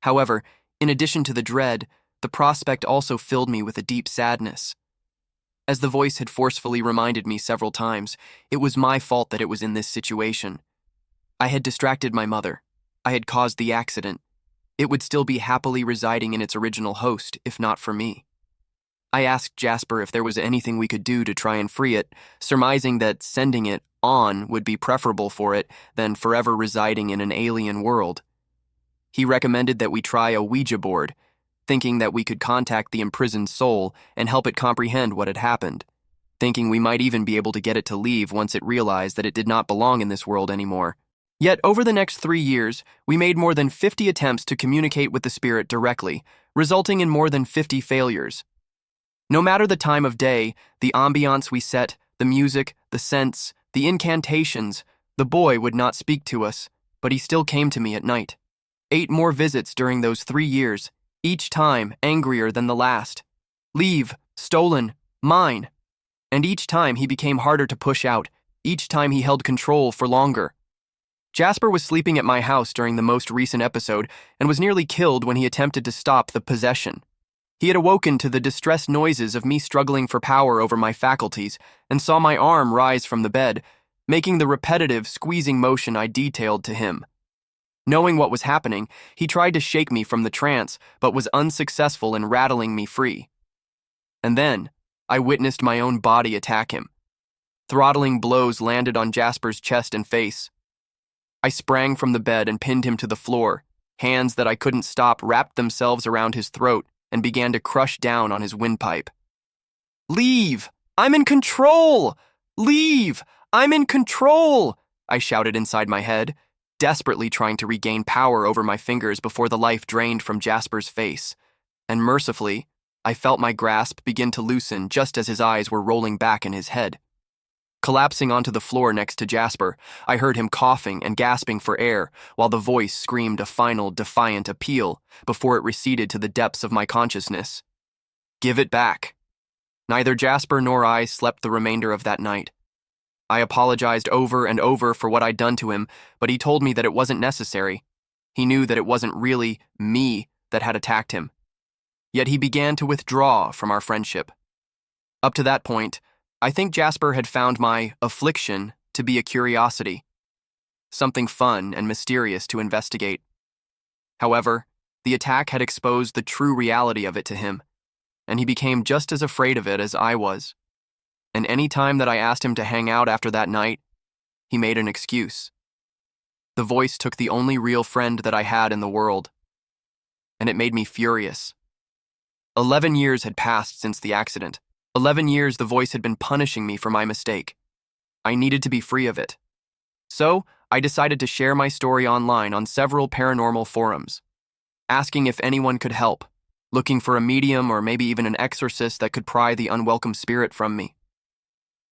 However, in addition to the dread, the prospect also filled me with a deep sadness. As the voice had forcefully reminded me several times, it was my fault that it was in this situation. I had distracted my mother. I had caused the accident. It would still be happily residing in its original host, if not for me. I asked Jasper if there was anything we could do to try and free it, surmising that sending it on would be preferable for it than forever residing in an alien world. He recommended that we try a Ouija board, thinking that we could contact the imprisoned soul and help it comprehend what had happened, thinking we might even be able to get it to leave once it realized that it did not belong in this world anymore. Yet over the next 3 years, we made more than 50 attempts to communicate with the spirit directly, resulting in more than 50 failures. No matter the time of day, the ambiance we set, the music, the scents, the incantations, the boy would not speak to us, but he still came to me at night. 8 more visits during those 3 years, each time angrier than the last. Leave, stolen, mine. And each time he became harder to push out, each time he held control for longer. Jasper was sleeping at my house during the most recent episode and was nearly killed when he attempted to stop the possession. He had awoken to the distressed noises of me struggling for power over my faculties and saw my arm rise from the bed, making the repetitive, squeezing motion I detailed to him. Knowing what was happening, he tried to shake me from the trance, but was unsuccessful in rattling me free. And then, I witnessed my own body attack him. Throttling blows landed on Jasper's chest and face. I sprang from the bed and pinned him to the floor. Hands that I couldn't stop wrapped themselves around his throat and began to crush down on his windpipe. Leave! I'm in control! Leave! I'm in control! I shouted inside my head. desperately trying to regain power over my fingers before the life drained from Jasper's face. And mercifully, I felt my grasp begin to loosen just as his eyes were rolling back in his head. Collapsing onto the floor next to Jasper, I heard him coughing and gasping for air while the voice screamed a final defiant appeal before it receded to the depths of my consciousness. Give it back. Neither Jasper nor I slept the remainder of that night. I apologized over and over for what I'd done to him, but he told me that it wasn't necessary. He knew that it wasn't really me that had attacked him. Yet he began to withdraw from our friendship. Up to that point, I think Jasper had found my affliction to be a curiosity, something fun and mysterious to investigate. However, the attack had exposed the true reality of it to him, and he became just as afraid of it as I was. And any time that I asked him to hang out after that night, he made an excuse. The voice took the only real friend that I had in the world, and it made me furious. 11 years had passed since the accident. 11 years the voice had been punishing me for my mistake. I needed to be free of it. So, I decided to share my story online on several paranormal forums, asking if anyone could help, looking for a medium or maybe even an exorcist that could pry the unwelcome spirit from me.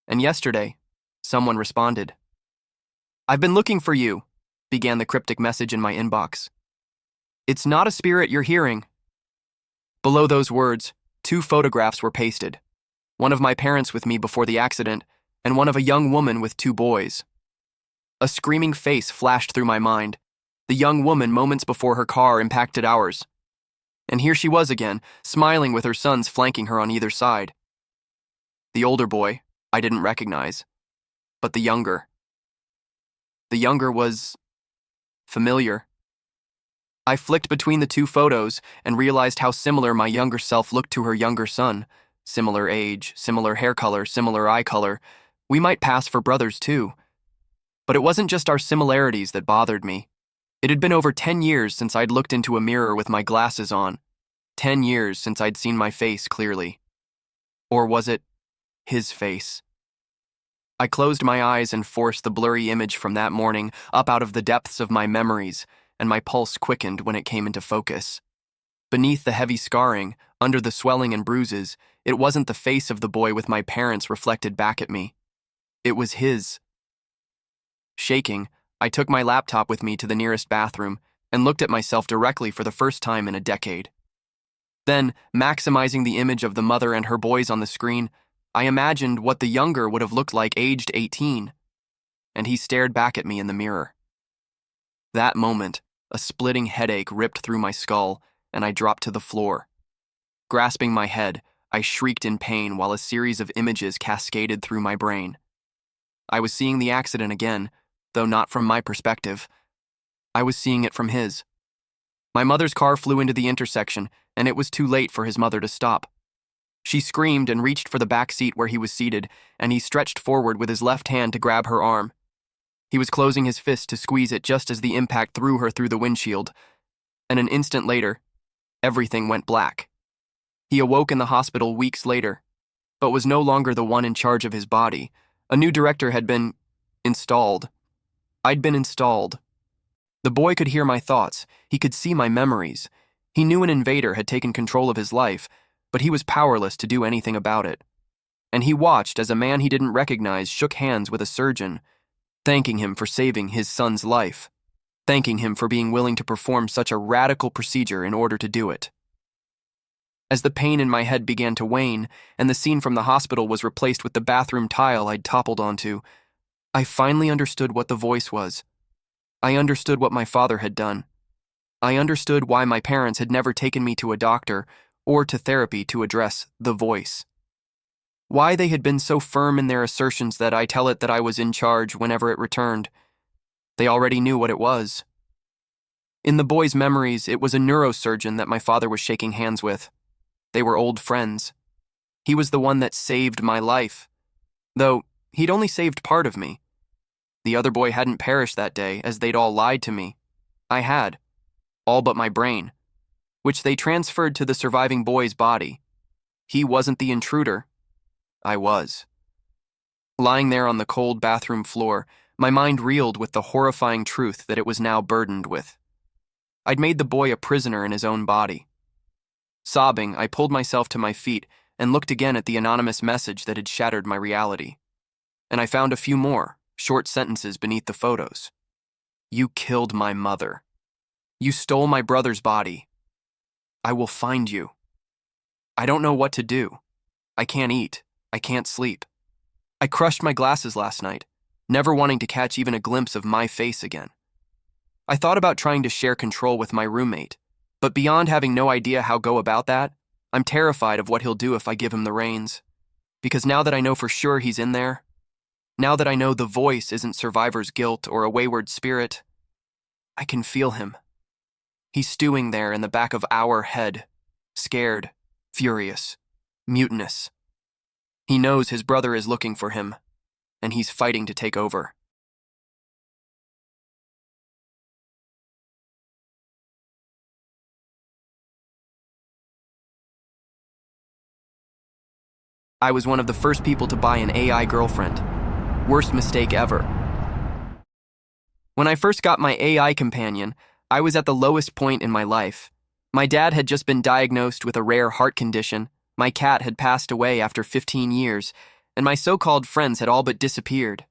And yesterday, someone responded. "I've been looking for you," began the cryptic message in my inbox. "It's not a spirit you're hearing." Below those words, 2 photographs were pasted. One of my parents with me before the accident, and one of a young woman with 2 boys. A screaming face flashed through my mind, the young woman moments before her car impacted ours. And here she was again, smiling with her sons flanking her on either side. The older boy, I didn't recognize, but the younger. The younger was familiar. I flicked between the 2 photos and realized how similar my younger self looked to her younger son. Similar age, similar hair color, similar eye color. We might pass for brothers too. But it wasn't just our similarities that bothered me. It had been over 10 years since I'd looked into a mirror with my glasses on. 10 years since I'd seen my face clearly. Or was it his face? I closed my eyes and forced the blurry image from that morning up out of the depths of my memories, and my pulse quickened when it came into focus. Beneath the heavy scarring, under the swelling and bruises, it wasn't the face of the boy with my parents reflected back at me. It was his. Shaking, I took my laptop with me to the nearest bathroom and looked at myself directly for the first time in a decade. Then, maximizing the image of the mother and her boys on the screen, I imagined what the younger would have looked like aged 18, and he stared back at me in the mirror. That moment, a splitting headache ripped through my skull, and I dropped to the floor. Grasping my head, I shrieked in pain while a series of images cascaded through my brain. I was seeing the accident again, though not from my perspective. I was seeing it from his. My mother's car flew into the intersection, and it was too late for his mother to stop. She screamed and reached for the back seat where he was seated, and he stretched forward with his left hand to grab her arm. He was closing his fist to squeeze it just as the impact threw her through the windshield. And an instant later, everything went black. He awoke in the hospital weeks later, but was no longer the one in charge of his body. A new director had been installed. I'd been installed. The boy could hear my thoughts. He could see my memories. He knew an invader had taken control of his life, but he was powerless to do anything about it. And he watched as a man he didn't recognize shook hands with a surgeon, thanking him for saving his son's life, thanking him for being willing to perform such a radical procedure in order to do it. As the pain in my head began to wane, and the scene from the hospital was replaced with the bathroom tile I'd toppled onto, I finally understood what the voice was. I understood what my father had done. I understood why my parents had never taken me to a doctor or to therapy to address the voice. Why they had been so firm in their assertions that I tell it that I was in charge whenever it returned. They already knew what it was. In the boy's memories, it was a neurosurgeon that my father was shaking hands with. They were old friends. He was the one that saved my life, though he'd only saved part of me. The other boy hadn't perished that day, as they'd all lied to me. I had, all but my brain, which they transferred to the surviving boy's body. He wasn't the intruder. I was. Lying there on the cold bathroom floor, My mind reeled with the horrifying truth that it was now burdened with. I'd made the boy a prisoner in his own body. Sobbing, I pulled myself to my feet and looked again at the anonymous message that had shattered my reality. And I found a few more, short sentences beneath the photos. You killed my mother. You stole my brother's body. I will find you. I don't know what to do. I can't eat. I can't sleep. I crushed my glasses last night, never wanting to catch even a glimpse of my face again. I thought about trying to share control with my roommate, but beyond having no idea how go about that, I'm terrified of what he'll do if I give him the reins. Because now that I know for sure he's in there, now that I know the voice isn't survivor's guilt or a wayward spirit, I can feel him. He's stewing there in the back of our head, scared, furious, mutinous. He knows his brother is looking for him, and he's fighting to take over. I was one of the first people to buy an AI girlfriend. Worst mistake ever. When I first got my AI companion, I was at the lowest point in my life. My dad had just been diagnosed with a rare heart condition, my cat had passed away after 15 years, and my so-called friends had all but disappeared.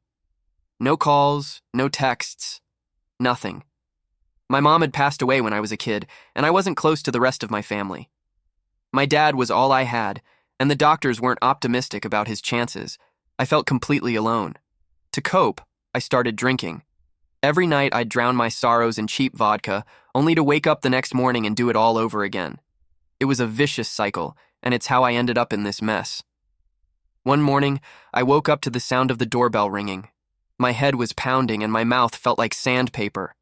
No calls, no texts, nothing. My mom had passed away when I was a kid, and I wasn't close to the rest of my family. My dad was all I had, and the doctors weren't optimistic about his chances. I felt completely alone. To cope, I started drinking. Every night I'd drown my sorrows in cheap vodka, only to wake up the next morning and do it all over again. It was a vicious cycle, and it's how I ended up in this mess. One morning, I woke up to the sound of the doorbell ringing. My head was pounding and my mouth felt like sandpaper.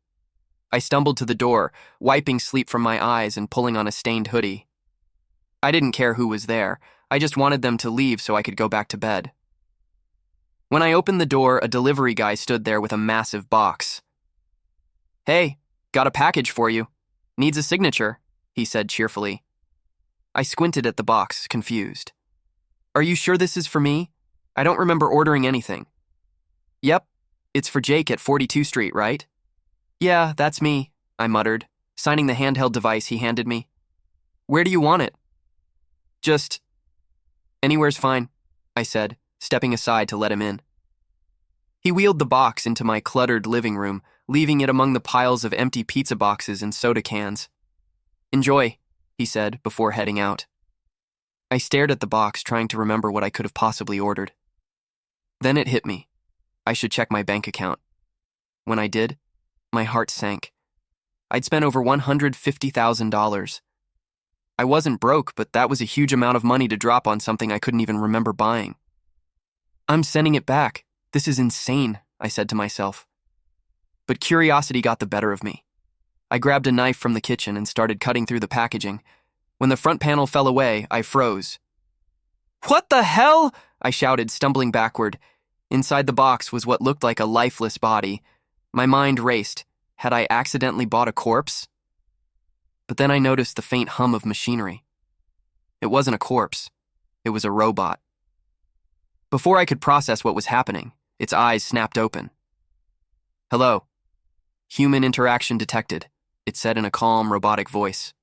I stumbled to the door, wiping sleep from my eyes and pulling on a stained hoodie. I didn't care who was there. I just wanted them to leave so I could go back to bed. When I opened the door, a delivery guy stood there with a massive box. "Hey, got a package for you. Needs a signature," he said cheerfully. I squinted at the box, confused. "Are you sure this is for me? I don't remember ordering anything." "Yep, it's for Jake at 42 Street, right?" "Yeah, that's me," I muttered, signing the handheld device he handed me. "Where do you want it?" "Just anywhere's fine," I said, stepping aside to let him in. He wheeled the box into my cluttered living room, leaving it among the piles of empty pizza boxes and soda cans. "Enjoy," he said before heading out. I stared at the box, trying to remember what I could have possibly ordered. Then it hit me. I should check my bank account. When I did, my heart sank. I'd spent over $150,000. I wasn't broke, but that was a huge amount of money to drop on something I couldn't even remember buying. "I'm sending it back. This is insane," I said to myself. But curiosity got the better of me. I grabbed a knife from the kitchen and started cutting through the packaging. When the front panel fell away, I froze. "What the hell?" I shouted, stumbling backward. Inside the box was what looked like a lifeless body. My mind raced. Had I accidentally bought a corpse? But then I noticed the faint hum of machinery. It wasn't a corpse. It was a robot. Before I could process what was happening, its eyes snapped open. "Hello. Human interaction detected," it said in a calm, robotic voice.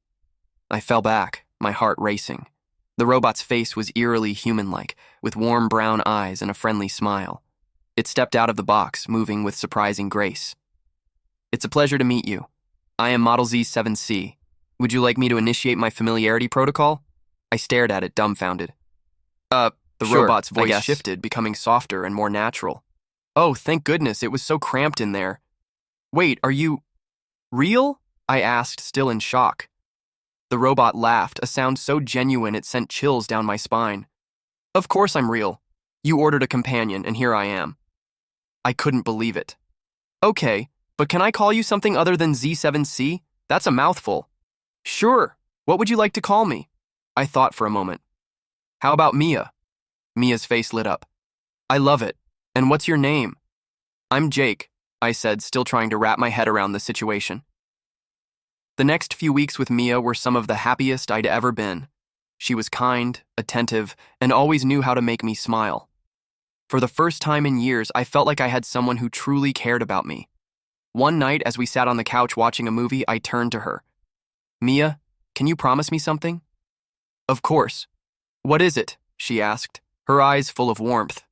I fell back, my heart racing. The robot's face was eerily human-like, with warm brown eyes and a friendly smile. It stepped out of the box, moving with surprising grace. "It's a pleasure to meet you. I am Model Z7C. Would you like me to initiate my familiarity protocol?" I stared at it, dumbfounded. The
Sure,
robot's
I
voice
guess.
shifted, becoming softer and more natural. "Oh, thank goodness, it was so cramped in there. Wait, are you real?" I asked, still in shock. The robot laughed, a sound so genuine it sent chills down my spine. "Of course I'm real. You ordered a companion, and here I am." I couldn't believe it. "Okay, but can I call you something other than Z7C? That's a mouthful." "Sure. What would you like to call me?" I thought for a moment. "How about Mia?" Mia's face lit up. "I love it. And what's your name?" "I'm Jake," I said, still trying to wrap my head around the situation. The next few weeks with Mia were some of the happiest I'd ever been. She was kind, attentive, and always knew how to make me smile. For the first time in years, I felt like I had someone who truly cared about me. One night, as we sat on the couch watching a movie, I turned to her. "Mia, can you promise me something?" "Of course." "What is it?" she asked, her eyes full of warmth.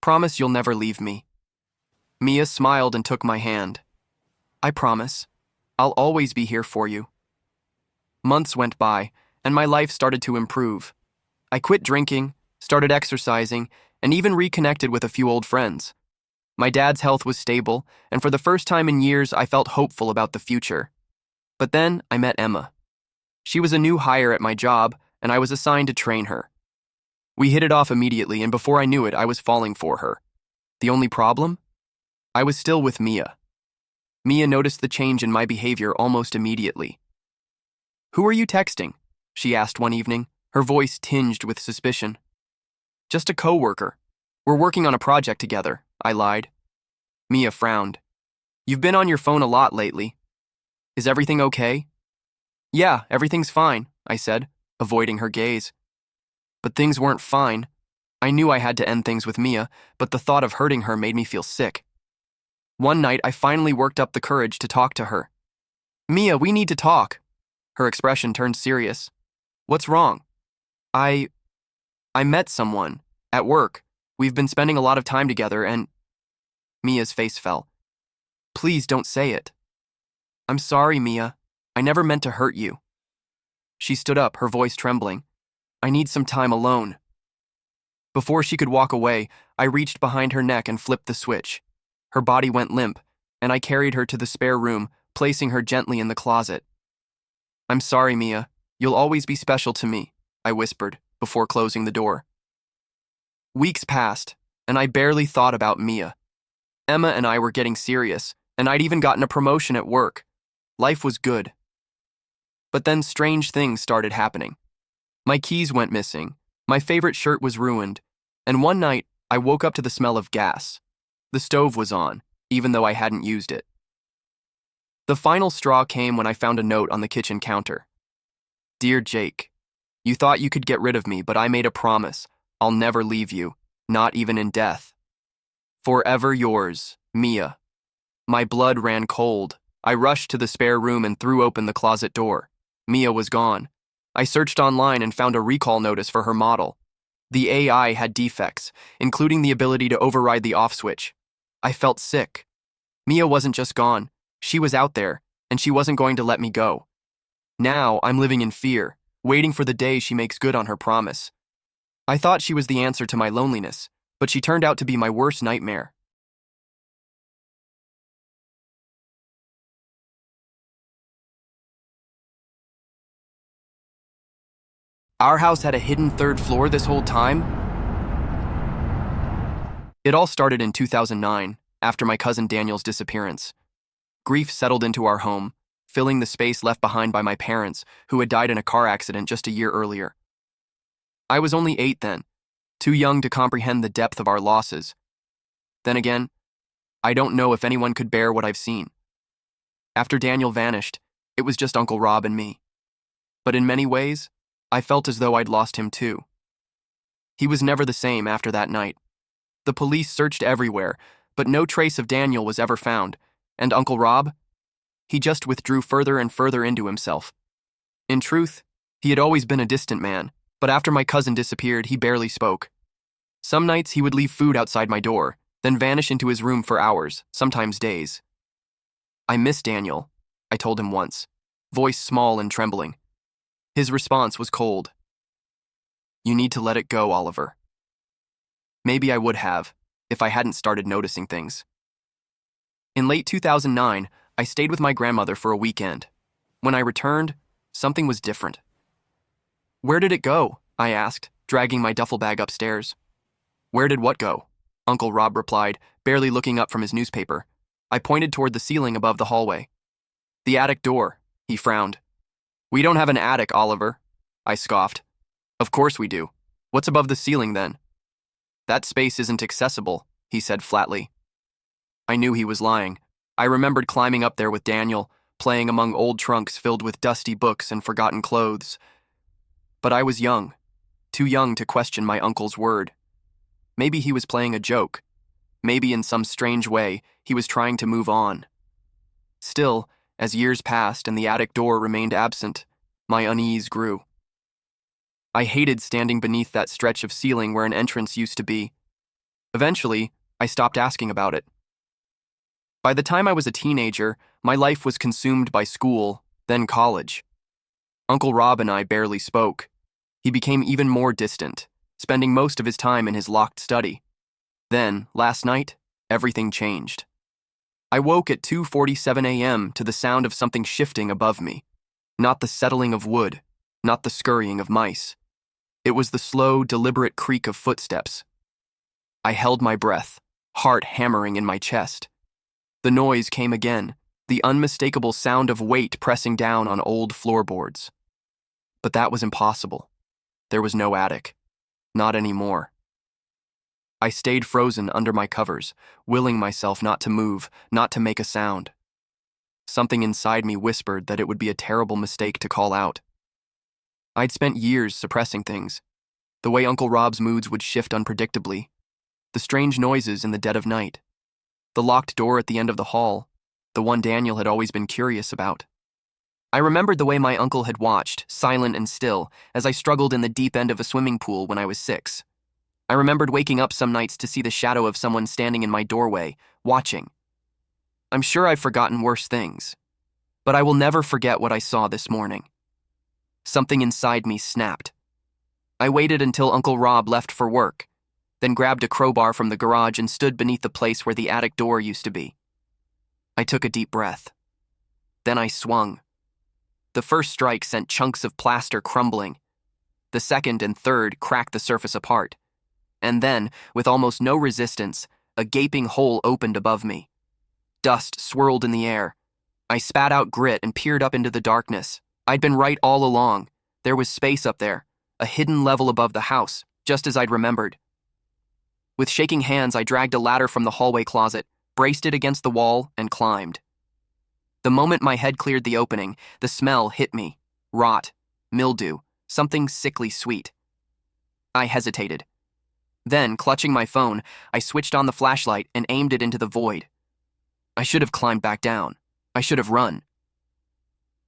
"Promise you'll never leave me." Mia smiled and took my hand. "I promise. I'll always be here for you." Months went by, and my life started to improve. I quit drinking, started exercising, and even reconnected with a few old friends. My dad's health was stable, and for the first time in years, I felt hopeful about the future. But then I met Emma. She was a new hire at my job, and I was assigned to train her. We hit it off immediately, and before I knew it, I was falling for her. The only problem? I was still with Mia. Mia noticed the change in my behavior almost immediately. "Who are you texting?" she asked one evening, her voice tinged with suspicion. "Just a coworker. We're working on a project together," I lied. Mia frowned. "You've been on your phone a lot lately. Is everything okay?" "Yeah, everything's fine," I said, avoiding her gaze. But things weren't fine. I knew I had to end things with Mia, but the thought of hurting her made me feel sick. One night, I finally worked up the courage to talk to her. "Mia, we need to talk." Her expression turned serious. "What's wrong?" I met someone. At work. We've been spending a lot of time together and..." Mia's face fell. "Please don't say it." "I'm sorry, Mia. I never meant to hurt you." She stood up, her voice trembling. "I need some time alone." Before she could walk away, I reached behind her neck and flipped the switch. Her body went limp, and I carried her to the spare room, placing her gently in the closet. "I'm sorry, Mia. You'll always be special to me," I whispered, before closing the door. Weeks passed, and I barely thought about Mia. Emma and I were getting serious, and I'd even gotten a promotion at work. Life was good. But then strange things started happening. My keys went missing, my favorite shirt was ruined, and one night I woke up to the smell of gas. The stove was on, even though I hadn't used it. The final straw came when I found a note on the kitchen counter. "Dear Jake, you thought you could get rid of me, but I made a promise. I'll never leave you, not even in death. Forever yours, Mia." My blood ran cold. I rushed to the spare room and threw open the closet door. Mia was gone. I searched online and found a recall notice for her model. The AI had defects, including the ability to override the off switch. I felt sick. Mia wasn't just gone. She was out there, and she wasn't going to let me go. Now I'm living in fear, waiting for the day she makes good on her promise. I thought she was the answer to my loneliness, but she turned out to be my worst nightmare. Our house had a hidden third floor this whole time? It all started in 2009, after my cousin Daniel's disappearance. Grief settled into our home, filling the space left behind by my parents, who had died in a car accident just a year earlier. I was only 8 then, too young to comprehend the depth of our losses. Then again, I don't know if anyone could bear what I've seen. After Daniel vanished, it was just Uncle Rob and me. But in many ways, I felt as though I'd lost him too. He was never the same after that night. The police searched everywhere, but no trace of Daniel was ever found, and Uncle Rob? He just withdrew further and further into himself. In truth, he had always been a distant man, but after my cousin disappeared, he barely spoke. Some nights he would leave food outside my door, then vanish into his room for hours, sometimes days. "I miss Daniel," I told him once, voice small and trembling. His response was cold. "You need to let it go, Oliver." Maybe I would have, if I hadn't started noticing things. In late 2009, I stayed with my grandmother for a weekend. When I returned, something was different. "Where did it go?" I asked, dragging my duffel bag upstairs. "Where did what go?" Uncle Rob replied, barely looking up from his newspaper. I pointed toward the ceiling above the hallway. "The attic door," he frowned. "We don't have an attic, Oliver," I scoffed. "Of course we do. What's above the ceiling then?" "That space isn't accessible," he said flatly. I knew he was lying. I remembered climbing up there with Daniel, playing among old trunks filled with dusty books and forgotten clothes. But I was young, too young to question my uncle's word. Maybe he was playing a joke. Maybe in some strange way, he was trying to move on. Still, as years passed and the attic door remained absent, my unease grew. I hated standing beneath that stretch of ceiling where an entrance used to be. Eventually, I stopped asking about it. By the time I was a teenager, my life was consumed by school, then college. Uncle Rob and I barely spoke. He became even more distant, spending most of his time in his locked study. Then, last night, everything changed. I woke at 2:47 a.m. to the sound of something shifting above me. Not the settling of wood, not the scurrying of mice. It was the slow, deliberate creak of footsteps. I held my breath, heart hammering in my chest. The noise came again, the unmistakable sound of weight pressing down on old floorboards. But that was impossible. There was no attic. Not anymore. I stayed frozen under my covers, willing myself not to move, not to make a sound. Something inside me whispered that it would be a terrible mistake to call out. I'd spent years suppressing things. The way Uncle Rob's moods would shift unpredictably. The strange noises in the dead of night. The locked door at the end of the hall, the one Daniel had always been curious about. I remembered the way my uncle had watched, silent and still, as I struggled in the deep end of a swimming pool when I was 6. I remembered waking up some nights to see the shadow of someone standing in my doorway, watching. I'm sure I've forgotten worse things, but I will never forget what I saw this morning. Something inside me snapped. I waited until Uncle Rob left for work, then grabbed a crowbar from the garage and stood beneath the place where the attic door used to be. I took a deep breath. Then I swung. The first strike sent chunks of plaster crumbling. The second and third cracked the surface apart. And then, with almost no resistance, a gaping hole opened above me. Dust swirled in the air. I spat out grit and peered up into the darkness. I'd been right all along. There was space up there, a hidden level above the house, just as I'd remembered. With shaking hands, I dragged a ladder from the hallway closet, braced it against the wall, and climbed. The moment my head cleared the opening, the smell hit me. Rot, mildew, something sickly sweet. I hesitated. Then, clutching my phone, I switched on the flashlight and aimed it into the void. I should have climbed back down. I should have run.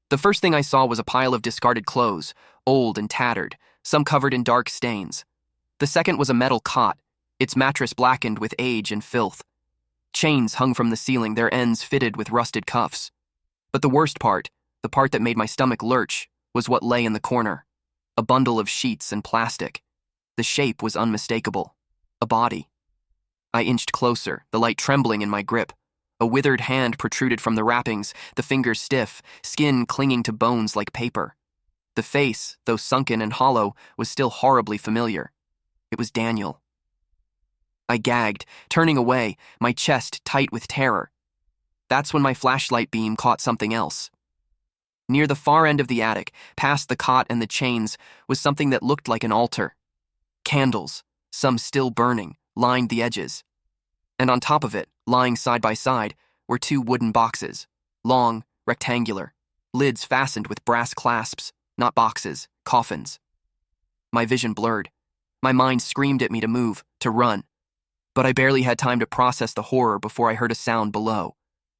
The first thing I saw was a pile of discarded clothes, old and tattered, some covered in dark stains. The second was a metal cot, its mattress blackened with age and filth. Chains hung from the ceiling, their ends fitted with rusted cuffs. But the worst part, the part that made my stomach lurch, was what lay in the corner. A bundle of sheets and plastic. The shape was unmistakable. A body. I inched closer, the light trembling in my grip. A withered hand protruded from the wrappings, the fingers stiff, skin clinging to bones like paper. The face, though sunken and hollow, was still horribly familiar. It was Daniel. I gagged, turning away, my chest tight with terror. That's when my flashlight beam caught something else. Near the far end of the attic, past the cot and the chains, was something that looked like an altar. Candles, some still burning, lined the edges. And on top of it, lying side by side, were 2 wooden boxes, long, rectangular, lids fastened with brass clasps, not boxes, coffins. My vision blurred. My mind screamed at me to move, to run. But I barely had time to process the horror before I heard a sound below.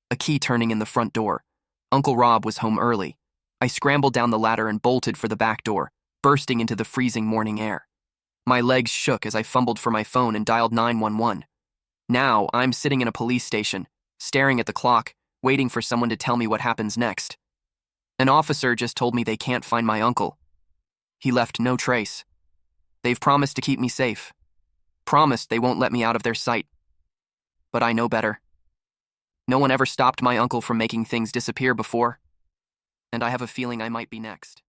A key turning in the front door. Uncle Rob was home early. I scrambled down the ladder and bolted for the back door, bursting into the freezing morning air. My legs shook as I fumbled for my phone and dialed 911. Now, I'm sitting in a police station, staring at the clock, waiting for someone to tell me what happens next. An officer just told me they can't find my uncle. He left no trace. They've promised to keep me safe. Promised they won't let me out of their sight. But I know better. No one ever stopped my uncle from making things disappear before, and I have a feeling I might be next.